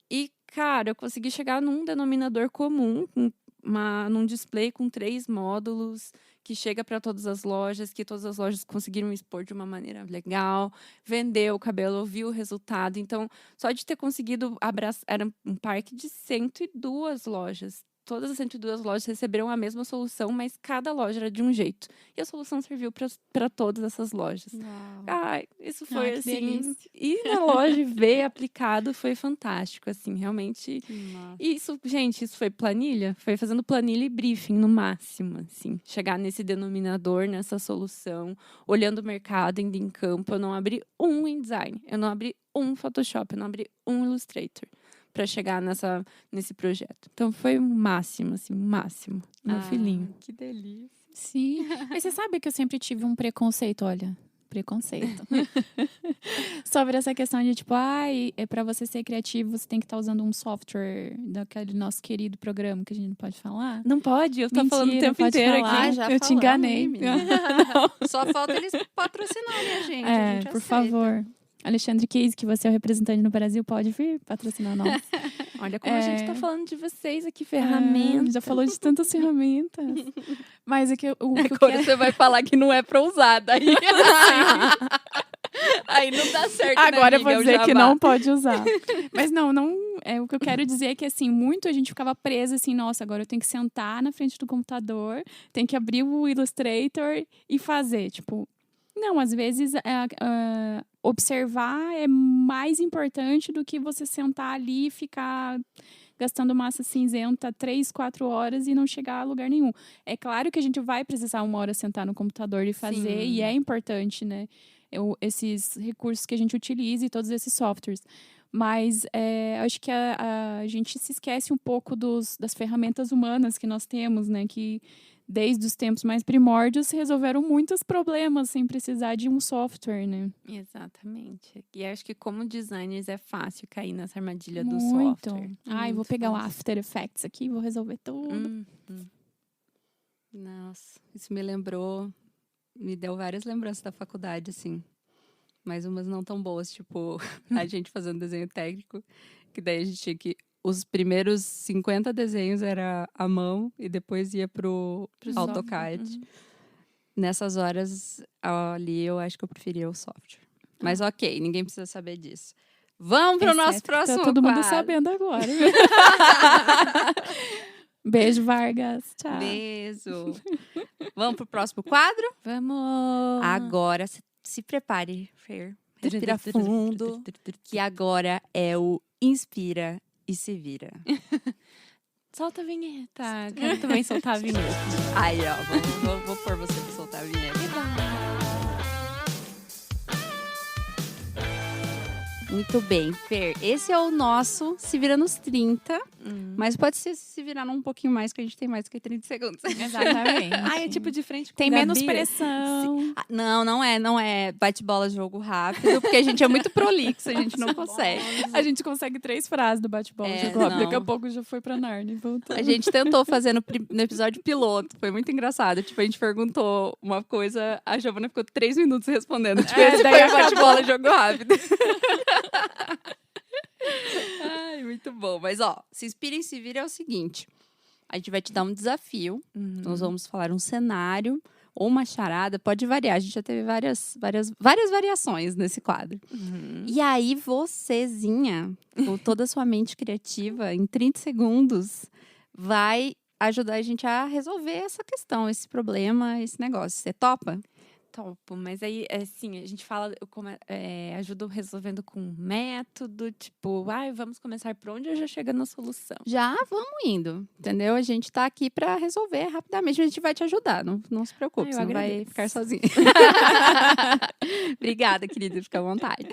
E, cara, eu consegui chegar num denominador comum, num display com 3 módulos, que chega para todas as lojas, que todas as lojas conseguiram expor de uma maneira legal, vender o cabelo, ouvir o resultado. Então, só de ter conseguido abraçar... Era um parque de 102 lojas. Todas as 102 lojas receberam a mesma solução, mas cada loja era de um jeito. E a solução serviu para todas essas lojas. Uau. Ai, isso foi que assim. delícia. E na loja ver aplicado foi fantástico, assim, realmente. Que massa. E isso, gente, isso foi planilha? Foi fazendo planilha e briefing no máximo, assim. Chegar nesse denominador, nessa solução, olhando o mercado, indo em campo. Eu não abri um InDesign, eu não abri um Photoshop, eu não abri um Illustrator para chegar nesse projeto. Então foi o máximo, assim, o máximo. Meu filhinho. Que delícia. Sim. Mas você sabe que eu sempre tive um preconceito, olha. Preconceito. Sobre essa questão de, tipo, para você ser criativo, você tem que estar usando um software daquele nosso querido programa que a gente não pode falar. Não pode, eu tô Mentira, falando o tempo pode inteiro falar. aqui. já Eu te falamos, enganei. hein, menina? Só falta eles patrocinarem a gente. a gente Por aceita. favor. Alexandre Case, que você é o representante no Brasil, pode vir patrocinar nós. Olha como a gente tá falando de vocês aqui, ferramentas. Já falou de tantas ferramentas. Mas é que o que eu Agora quero... você vai falar que não é pra usar, daí aí não dá certo, Agora né, eu vou amiga? dizer O que jabá. não pode usar. Mas não, o que eu quero dizer é que, assim, muito a gente ficava presa, assim, nossa, agora eu tenho que sentar na frente do computador, tenho que abrir o Illustrator e fazer, tipo... Não, às vezes observar é mais importante do que você sentar ali e ficar gastando massa cinzenta 3, 4 horas e não chegar a lugar nenhum. É claro que a gente vai precisar 1 hora sentar no computador e fazer, Sim. e é importante, né? Esses recursos que a gente utiliza e todos esses softwares. Mas acho que a gente se esquece um pouco das ferramentas humanas que nós temos, né? Que desde os tempos mais primórdios resolveram muitos problemas sem precisar de um software, né? Exatamente. E acho que como designers é fácil cair nessa armadilha do Muito. software. Vou Muito pegar o fácil. After Effects aqui e vou resolver tudo. Nossa, isso me deu várias lembranças da faculdade, assim. Mas umas não tão boas, tipo, a gente fazendo desenho técnico, que daí a gente tinha que... Os primeiros 50 desenhos era à mão e depois ia pro AutoCAD. Nessas horas, ali, eu acho que eu preferia o software. Mas ok, ninguém precisa saber disso. Vamos pro nosso próximo Tá todo mundo quadro. sabendo agora. Beijo, Vargas. Tchau. Beijo. Vamos pro próximo quadro? Vamos! Agora, se prepare, Fer. Respira fundo, que agora é o Inspira e Se Vira. Solta a vinheta. Quero também soltar a vinheta. Aí, ó, vou pôr você pra soltar a vinheta. Muito bem, Fer. Esse é o nosso Se Vira nos 30. Mas pode se virar num pouquinho mais, que a gente tem mais do que 30 segundos. Exatamente. Ai, é tipo de frente com Tem o menos Gabi. pressão. Não é bate-bola, jogo rápido, porque a gente é muito prolixo, a gente não consegue. A gente consegue 3 frases do bate-bola. não. Daqui a pouco já foi pra Narnia. Voltou. A gente tentou fazer no episódio piloto, foi muito engraçado. Tipo, a gente perguntou uma coisa, a Giovana ficou 3 minutos respondendo. Tipo, esse daí foi o acabou. bate-bola, jogo rápido. Ai, muito bom. Mas, ó, se inspira e se vira é o seguinte. A gente vai te dar um desafio. Nós vamos falar um cenário ou uma charada. Pode variar. A gente já teve várias variações nesse quadro. E aí, vocêzinha, com toda a sua mente criativa, em 30 segundos, vai ajudar a gente a resolver essa questão, esse problema, esse negócio. Você topa? Topo, mas aí, assim, a gente fala, ajuda resolvendo com método, tipo, vamos começar por onde eu já chego na solução. Já vamos indo, entendeu? A gente tá aqui pra resolver rapidamente, a gente vai te ajudar, não se preocupe, Eu você não vai agradeço. ficar sozinha. Obrigada, querida, fica à vontade.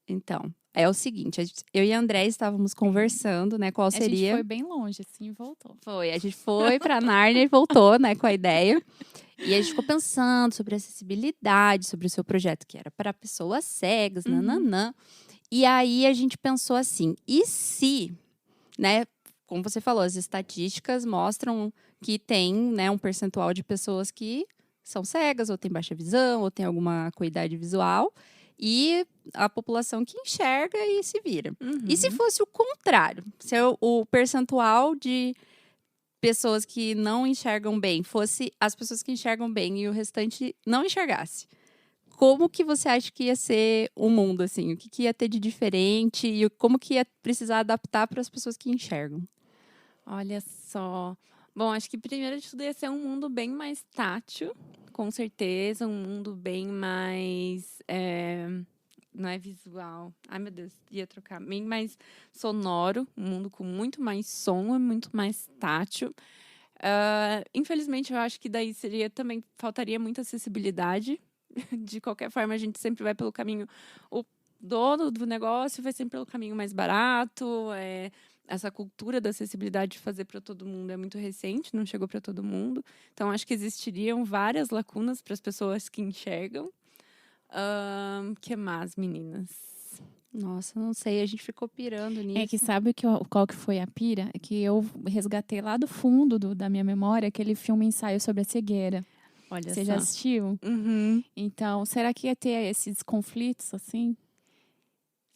Então, é o seguinte, eu e a André estávamos conversando, né, qual A gente seria... foi bem longe, assim, e voltou. A gente foi pra Nárnia e voltou, né, com a ideia. E a gente ficou pensando sobre acessibilidade, sobre o seu projeto, que era para pessoas cegas, nananã. E aí a gente pensou assim, e se, né, como você falou, as estatísticas mostram que tem, né, um percentual de pessoas que são cegas, ou têm baixa visão, ou têm alguma acuidade visual, e a população que enxerga e se vira. E se fosse o contrário? Se o percentual de pessoas que não enxergam bem fosse as pessoas que enxergam bem e o restante não enxergasse? Como que você acha que ia ser o mundo, assim? O que ia ter de diferente e como que ia precisar adaptar para as pessoas que enxergam? Olha só. Bom, acho que primeiro de tudo ia ser um mundo bem mais tátil, com certeza. Um mundo bem mais... não é visual. Ai, meu Deus, ia trocar. Bem mais sonoro. Um mundo com muito mais som e muito mais tátil. Infelizmente, eu acho que daí também faltaria muita acessibilidade. De qualquer forma, a gente sempre vai pelo caminho... O dono do negócio vai sempre pelo caminho mais barato. Essa cultura da acessibilidade de fazer para todo mundo é muito recente, não chegou para todo mundo. Então, acho que existiriam várias lacunas para as pessoas que enxergam. Que mais, meninas? Nossa, não sei, a gente ficou pirando nisso. É que sabe qual que foi a pira? É que eu resgatei lá do fundo da minha memória aquele filme Ensaio sobre a Cegueira. Olha Você só. já assistiu? Então, será que ia ter esses conflitos, assim?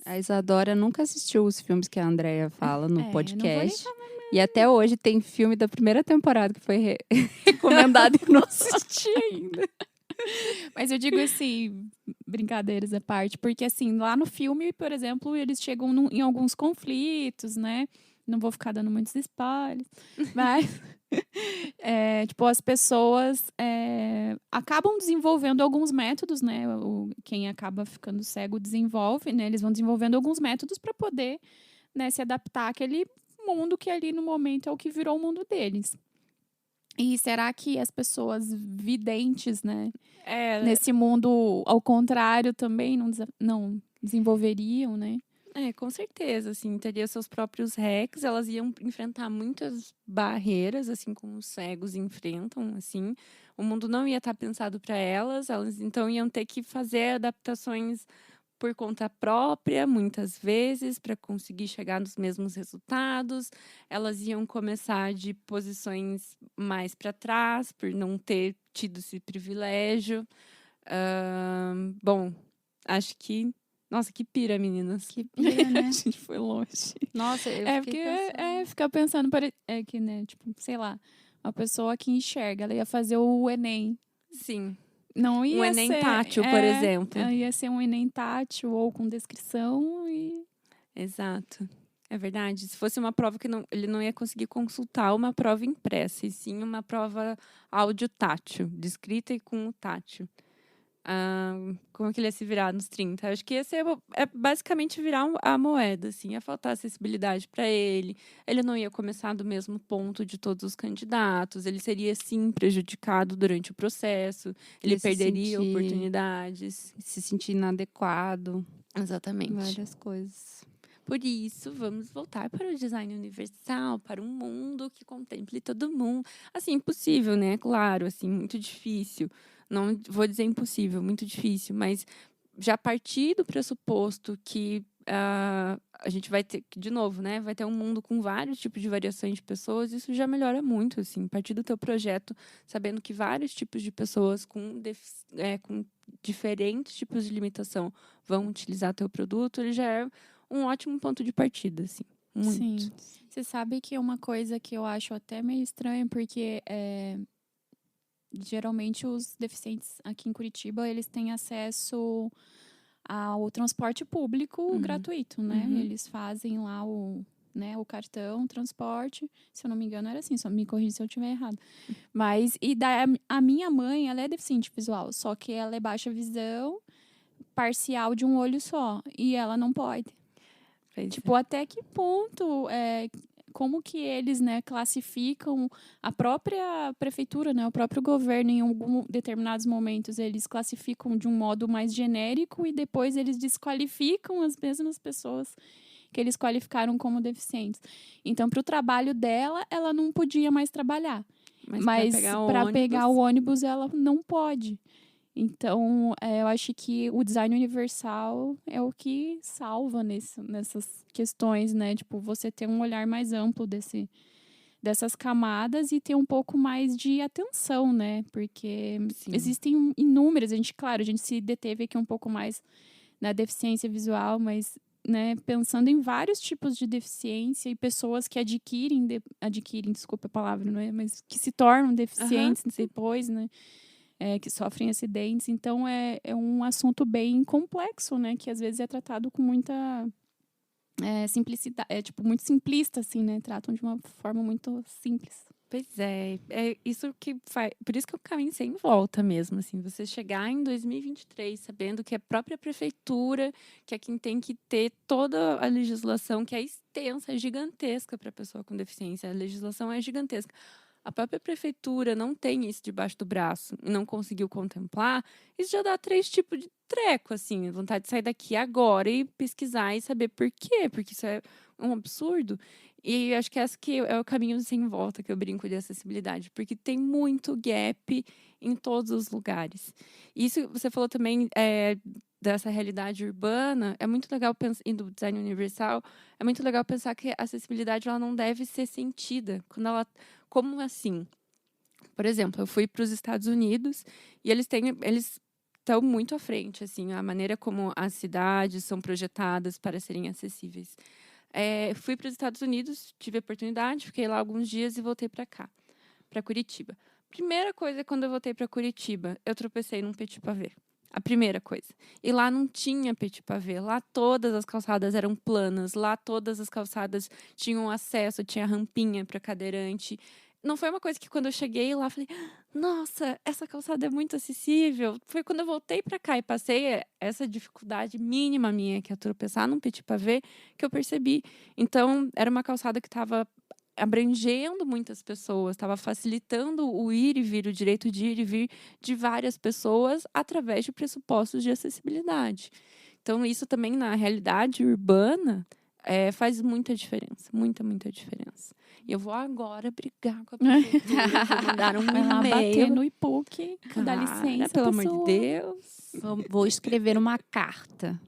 A Isadora nunca assistiu os filmes que a Andrea fala no podcast. Não vou nem E até hoje tem filme da primeira temporada que foi recomendado e eu não assisti ainda. Mas eu digo assim, brincadeiras à parte, porque assim, lá no filme, por exemplo, eles chegam em alguns conflitos, né? Não vou ficar dando muitos spoilers, mas tipo, as pessoas acabam desenvolvendo alguns métodos, né? Quem acaba ficando cego desenvolve, né? Eles vão desenvolvendo alguns métodos para poder, né, se adaptar àquele mundo que ali no momento é o que virou o mundo deles. E será que as pessoas videntes, né, nesse mundo, ao contrário, também não desenvolveriam, né? Com certeza, assim, teria seus próprios hacks, elas iam enfrentar muitas barreiras, assim como os cegos enfrentam, assim. O mundo não ia estar pensado para elas então iam ter que fazer adaptações por conta própria, muitas vezes, para conseguir chegar nos mesmos resultados. Elas iam começar de posições mais para trás, por não ter tido esse privilégio. Bom, acho que... Nossa, que pira, meninas. Que pira, né? A gente foi longe. Nossa, eu fiquei pensando. Ficar pensando, que, né, tipo, sei lá, uma pessoa que enxerga, ela ia fazer o Enem. Sim. Não ia Um Enem ser, tátil, por exemplo. Ia ser um Enem tátil ou com descrição e... Exato. É verdade. Se fosse uma prova que ele não ia conseguir consultar uma prova impressa, e sim uma prova áudio tátil, de escrita e com o tátil. Como que ele ia se virar nos 30? Acho que ia ser basicamente virar a moeda, assim, ia faltar acessibilidade para ele. Ele não ia começar do mesmo ponto de todos os candidatos. Ele seria, sim, prejudicado durante o processo. Ele perderia oportunidades. Se sentir inadequado. Exatamente. Várias coisas. Por isso, vamos voltar para o design universal, para um mundo que contemple todo mundo. Assim, impossível, né? Claro, assim, muito difícil. Não vou dizer impossível, muito difícil, mas já partir do pressuposto que a gente vai ter, de novo, né? Vai ter um mundo com vários tipos de variações de pessoas, isso já melhora muito, assim. Partir do teu projeto, sabendo que vários tipos de pessoas com diferentes tipos de limitação vão utilizar teu produto, ele já é um ótimo ponto de partida, assim. Muito. Sim. Você sabe que é uma coisa que eu acho até meio estranha, porque geralmente os deficientes aqui em Curitiba, eles têm acesso ao transporte público gratuito, né? Eles fazem lá o cartão, transporte. Se eu não me engano, era assim, só me corrija se eu estiver errado. Mas, a minha mãe, ela é deficiente visual, só que ela é baixa visão, parcial de um olho só, e ela não pode. Tipo, até que ponto como que eles, né, classificam a própria prefeitura, né, o próprio governo, em alguns determinados momentos, eles classificam de um modo mais genérico e depois eles desqualificam as mesmas pessoas que eles qualificaram como deficientes. Então, para o trabalho dela, ela não podia mais trabalhar. Mas para pegar o ônibus, ela não pode. Então, eu acho que o design universal é o que salva nessas questões, né? Tipo, você ter um olhar mais amplo dessas camadas e ter um pouco mais de atenção, né? Porque existem inúmeras, a gente se deteve aqui um pouco mais na deficiência visual, mas, né, pensando em vários tipos de deficiência e pessoas que adquirem, desculpa a palavra, não é? Mas que se tornam deficientes depois, né? Que sofrem acidentes. Então, é um assunto bem complexo, né? Que às vezes é tratado com muita simplicidade. É, tipo, muito simplista, assim, né? Tratam de uma forma muito simples. Pois é isso que faz. Por isso que o caminho sem volta mesmo, assim. Você chegar em 2023 sabendo que a própria prefeitura, que é quem tem que ter toda a legislação, que é extensa, é gigantesca para a pessoa com deficiência. A legislação é gigantesca. A própria prefeitura não tem isso debaixo do braço e não conseguiu contemplar, isso já dá 3 tipos de treco, assim, vontade de sair daqui agora e pesquisar e saber por quê, porque isso é um absurdo. E acho que esse que é o caminho sem volta que eu brinco de acessibilidade, porque tem muito gap em todos os lugares. Isso você falou também dessa realidade urbana, é muito legal pensar, e do design universal, é muito legal pensar que a acessibilidade ela não deve ser sentida. Como assim? Por exemplo, eu fui para os Estados Unidos e eles estão muito à frente, assim, a maneira como as cidades são projetadas para serem acessíveis. Fui para os Estados Unidos, tive a oportunidade, fiquei lá alguns dias e voltei para cá, para Curitiba. Primeira coisa, quando eu voltei para Curitiba, eu tropecei num petit pavé. A primeira coisa. E lá não tinha petit pavé. Lá todas as calçadas eram planas. Lá todas as calçadas tinham acesso, tinha rampinha para cadeirante. Não foi uma coisa que quando eu cheguei lá, falei, nossa, essa calçada é muito acessível. Foi quando eu voltei para cá e passei essa dificuldade mínima minha, que é tropeçar num petit pavé, que eu percebi. Então, era uma calçada que estava abrangendo muitas pessoas, estava facilitando o ir e vir, o direito de ir e vir de várias pessoas através de pressupostos de acessibilidade. Então, isso também na realidade urbana faz muita diferença, muita diferença. E eu vou agora brigar com a prefeitura, vou mandar um e-mail. Bater no IPUC, dá licença, pelo amor de Deus. Vou escrever uma carta.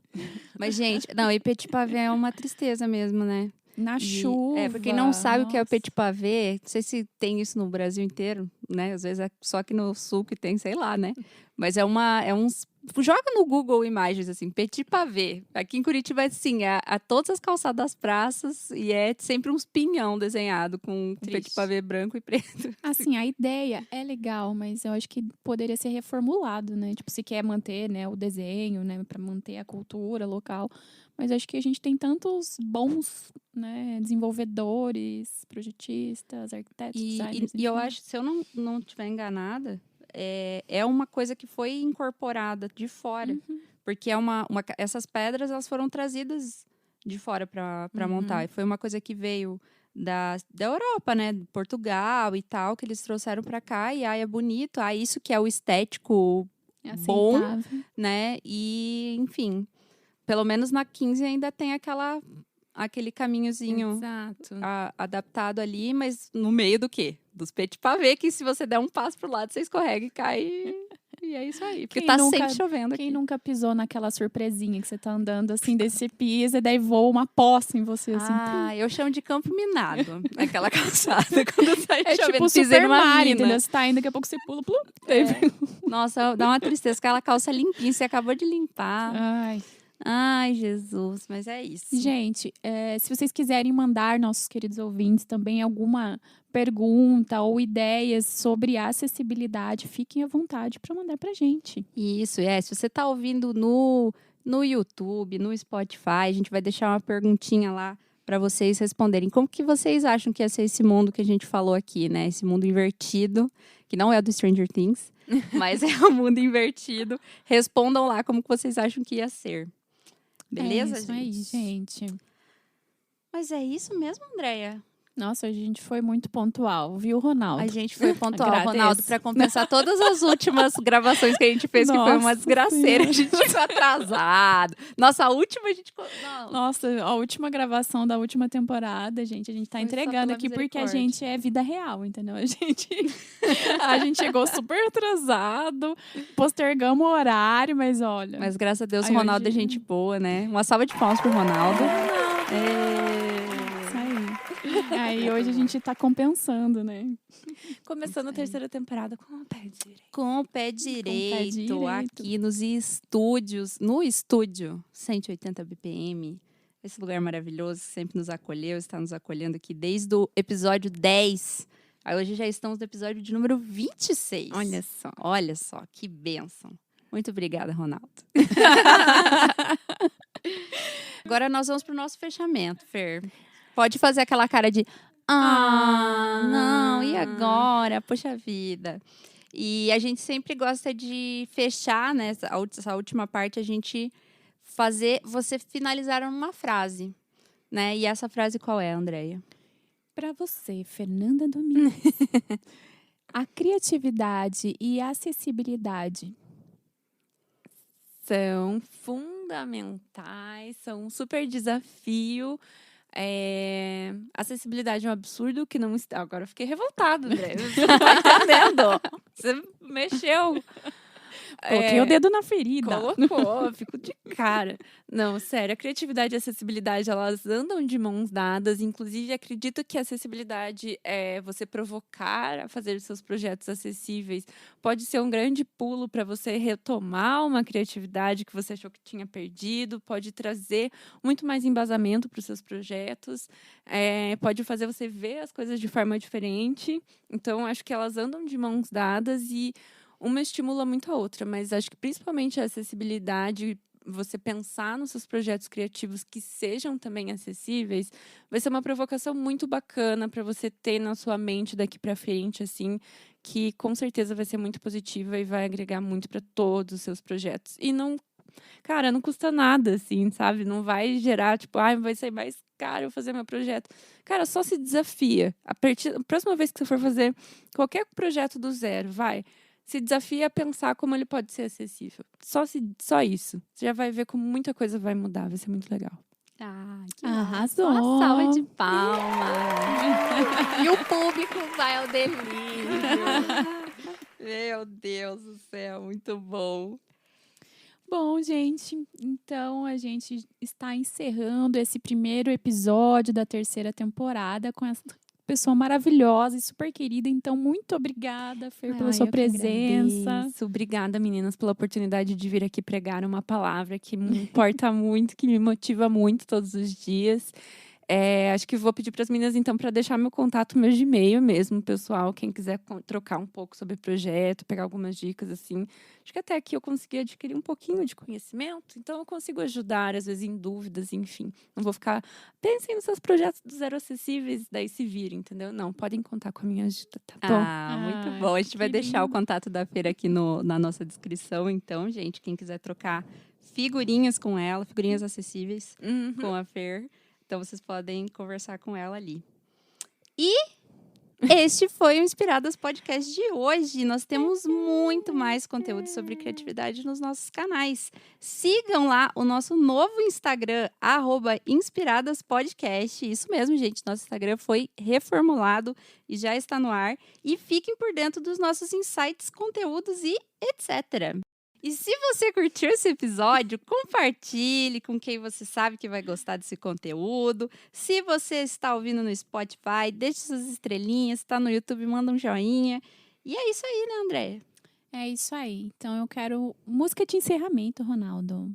Mas, gente, não, e petit pavé é uma tristeza mesmo, né? Na chuva. Pra quem não sabe o que é o petit pavé, não sei se tem isso no Brasil inteiro, né? Às vezes é só aqui no sul que tem, sei lá, né? Mas joga no Google Imagens, assim, petit pavé. Aqui em Curitiba, assim, a todas as calçadas das praças e é sempre uns pinhão desenhado com petit pavé branco e preto. Assim, a ideia é legal, mas eu acho que poderia ser reformulado, né? Tipo, se quer manter, né, o desenho, né, para manter a cultura local. Mas acho que a gente tem tantos bons, né, desenvolvedores, projetistas, arquitetos, designers. E eu acho, se eu não estiver enganada, é uma coisa que foi incorporada de fora. Porque essas pedras elas foram trazidas de fora para montar. E foi uma coisa que veio da Europa, né? Portugal e tal, que eles trouxeram para cá. E aí é bonito. Isso que é o estético bom, né? E, enfim... Pelo menos na 15 ainda tem aquele caminhozinho adaptado ali, mas no meio do quê? Dos petit pavé, que se você der um passo pro lado, você escorrega e cai. E é isso aí. Porque sempre chovendo aqui. Quem nunca pisou naquela surpresinha que você tá andando assim, daí você pisa e daí voa uma poça em você, assim. Eu chamo de campo minado, aquela calçada. Quando tá chovendo, tipo Super Mario, entendeu? Você tá indo, daqui a pouco você pula. Nossa, dá uma tristeza. Aquela calça limpinha, você acabou de limpar. Ai, Jesus, mas é isso. Gente, se vocês quiserem mandar, nossos queridos ouvintes, também alguma pergunta ou ideias sobre acessibilidade, fiquem à vontade para mandar pra gente. Isso, se você tá ouvindo no YouTube, no Spotify, a gente vai deixar uma perguntinha lá para vocês responderem. Como que vocês acham que ia ser esse mundo que a gente falou aqui, né? Esse mundo invertido, que não é do Stranger Things, mas é o mundo invertido. Respondam lá como que vocês acham que ia ser. Beleza, isso aí, gente. Mas é isso mesmo, Andréia? Nossa, a gente foi muito pontual, viu, Ronaldo? A gente foi pontual, Agradeço. Ronaldo, pra compensar todas as últimas gravações que a gente fez, que foi uma Nossa desgraceira. A gente ficou atrasado. Nossa, a última a gente... Não. Nossa, a última gravação da última temporada, gente, a gente tá Foi só entregando pela aqui porque a misericórdia. gente é vida real, entendeu? A gente chegou super atrasado, postergamos o horário, mas olha... Mas graças a Deus, o Aí Ronaldo hoje- é gente boa, né? Uma salva de palmas pro Ronaldo. Isso aí. Aí hoje a gente tá compensando, né? Começando a terceira temporada com o pé direito. Com o pé direito, direito. aqui nos estúdios, no estúdio 180 BPM. Esse lugar maravilhoso que sempre nos acolheu, está nos acolhendo aqui desde o episódio 10. Aí hoje já estamos no episódio de número 26. Olha só. Olha só, que bênção. Muito obrigada, Ronaldo. Agora nós vamos pro nosso fechamento, Fer. Pode fazer aquela cara de não, e agora? Poxa vida. E a gente sempre gosta de fechar, né? Essa última parte, a gente fazer você finalizar numa frase, né? E essa frase qual é, Andréia? Para você, Fernanda Domingues, a criatividade e a acessibilidade São fundamentais, são um super desafio. Acessibilidade é um absurdo que não está. Agora eu fiquei revoltado, André. Você não tá entendendo? Você mexeu. Coloquei o dedo na ferida. Colocou, fico de cara. Não, sério, a criatividade e a acessibilidade, elas andam de mãos dadas. Inclusive, acredito que a acessibilidade é você provocar a fazer os seus projetos acessíveis. Pode ser um grande pulo para você retomar uma criatividade que você achou que tinha perdido. Pode trazer muito mais embasamento para os seus projetos. Pode fazer você ver as coisas de forma diferente. Então, acho que elas andam de mãos dadas e uma estimula muito a outra, mas acho que principalmente a acessibilidade, você pensar nos seus projetos criativos que sejam também acessíveis, vai ser uma provocação muito bacana para você ter na sua mente daqui para frente, assim, que com certeza vai ser muito positiva e vai agregar muito para todos os seus projetos. E não, cara, não custa nada, assim, sabe? Não vai gerar, tipo, vai ser mais caro eu fazer meu projeto. Cara, só se desafia. A próxima vez que você for fazer qualquer projeto do zero, se desafia a pensar como ele pode ser acessível. Só isso. Você já vai ver como muita coisa vai mudar. Vai ser muito legal. Que Arrasou. uma salva de palmas. E o público vai ao delírio. Meu Deus do céu, muito bom. Bom, gente, então a gente está encerrando esse primeiro episódio da terceira temporada com essa pessoa maravilhosa e super querida. Então, muito obrigada, Fer, pela sua Eu que presença. agradeço. Obrigada, meninas, pela oportunidade de vir aqui pregar uma palavra que me importa muito, que me motiva muito todos os dias. Acho que vou pedir para as meninas, então, para deixar meu contato, meu Gmail mesmo, pessoal. Quem quiser trocar um pouco sobre o projeto, pegar algumas dicas, assim. Acho que até aqui eu consegui adquirir um pouquinho de conhecimento, então eu consigo ajudar, às vezes, em dúvidas, enfim. Não vou ficar, pensem nos seus projetos do zero acessíveis, daí se virem, entendeu? Não, podem contar com a minha ajuda, tá bom? Muito bom. A gente vai que deixar o lindo. contato da Fer aqui na nossa descrição. Então, gente, quem quiser trocar figurinhas com ela, figurinhas acessíveis com a Fer, então vocês podem conversar com ela ali. E este foi o Inspiradas Podcast de hoje. Nós temos muito mais conteúdo sobre criatividade nos nossos canais. Sigam lá o nosso novo Instagram, @InspiradasPodcast. Isso mesmo, gente. Nosso Instagram foi reformulado e já está no ar. E fiquem por dentro dos nossos insights, conteúdos e etc. E se você curtiu esse episódio, compartilhe com quem você sabe que vai gostar desse conteúdo. Se você está ouvindo no Spotify, deixe suas estrelinhas. Se está no YouTube, manda um joinha. E é isso aí, né, Andréia? É isso aí. Então, eu quero música de encerramento, Ronaldo.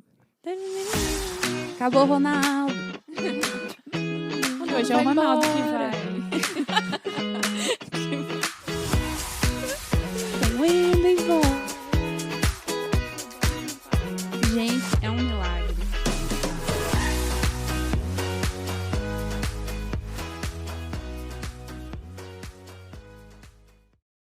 Acabou, Ronaldo. Hoje é o Ronaldo que embora. vai.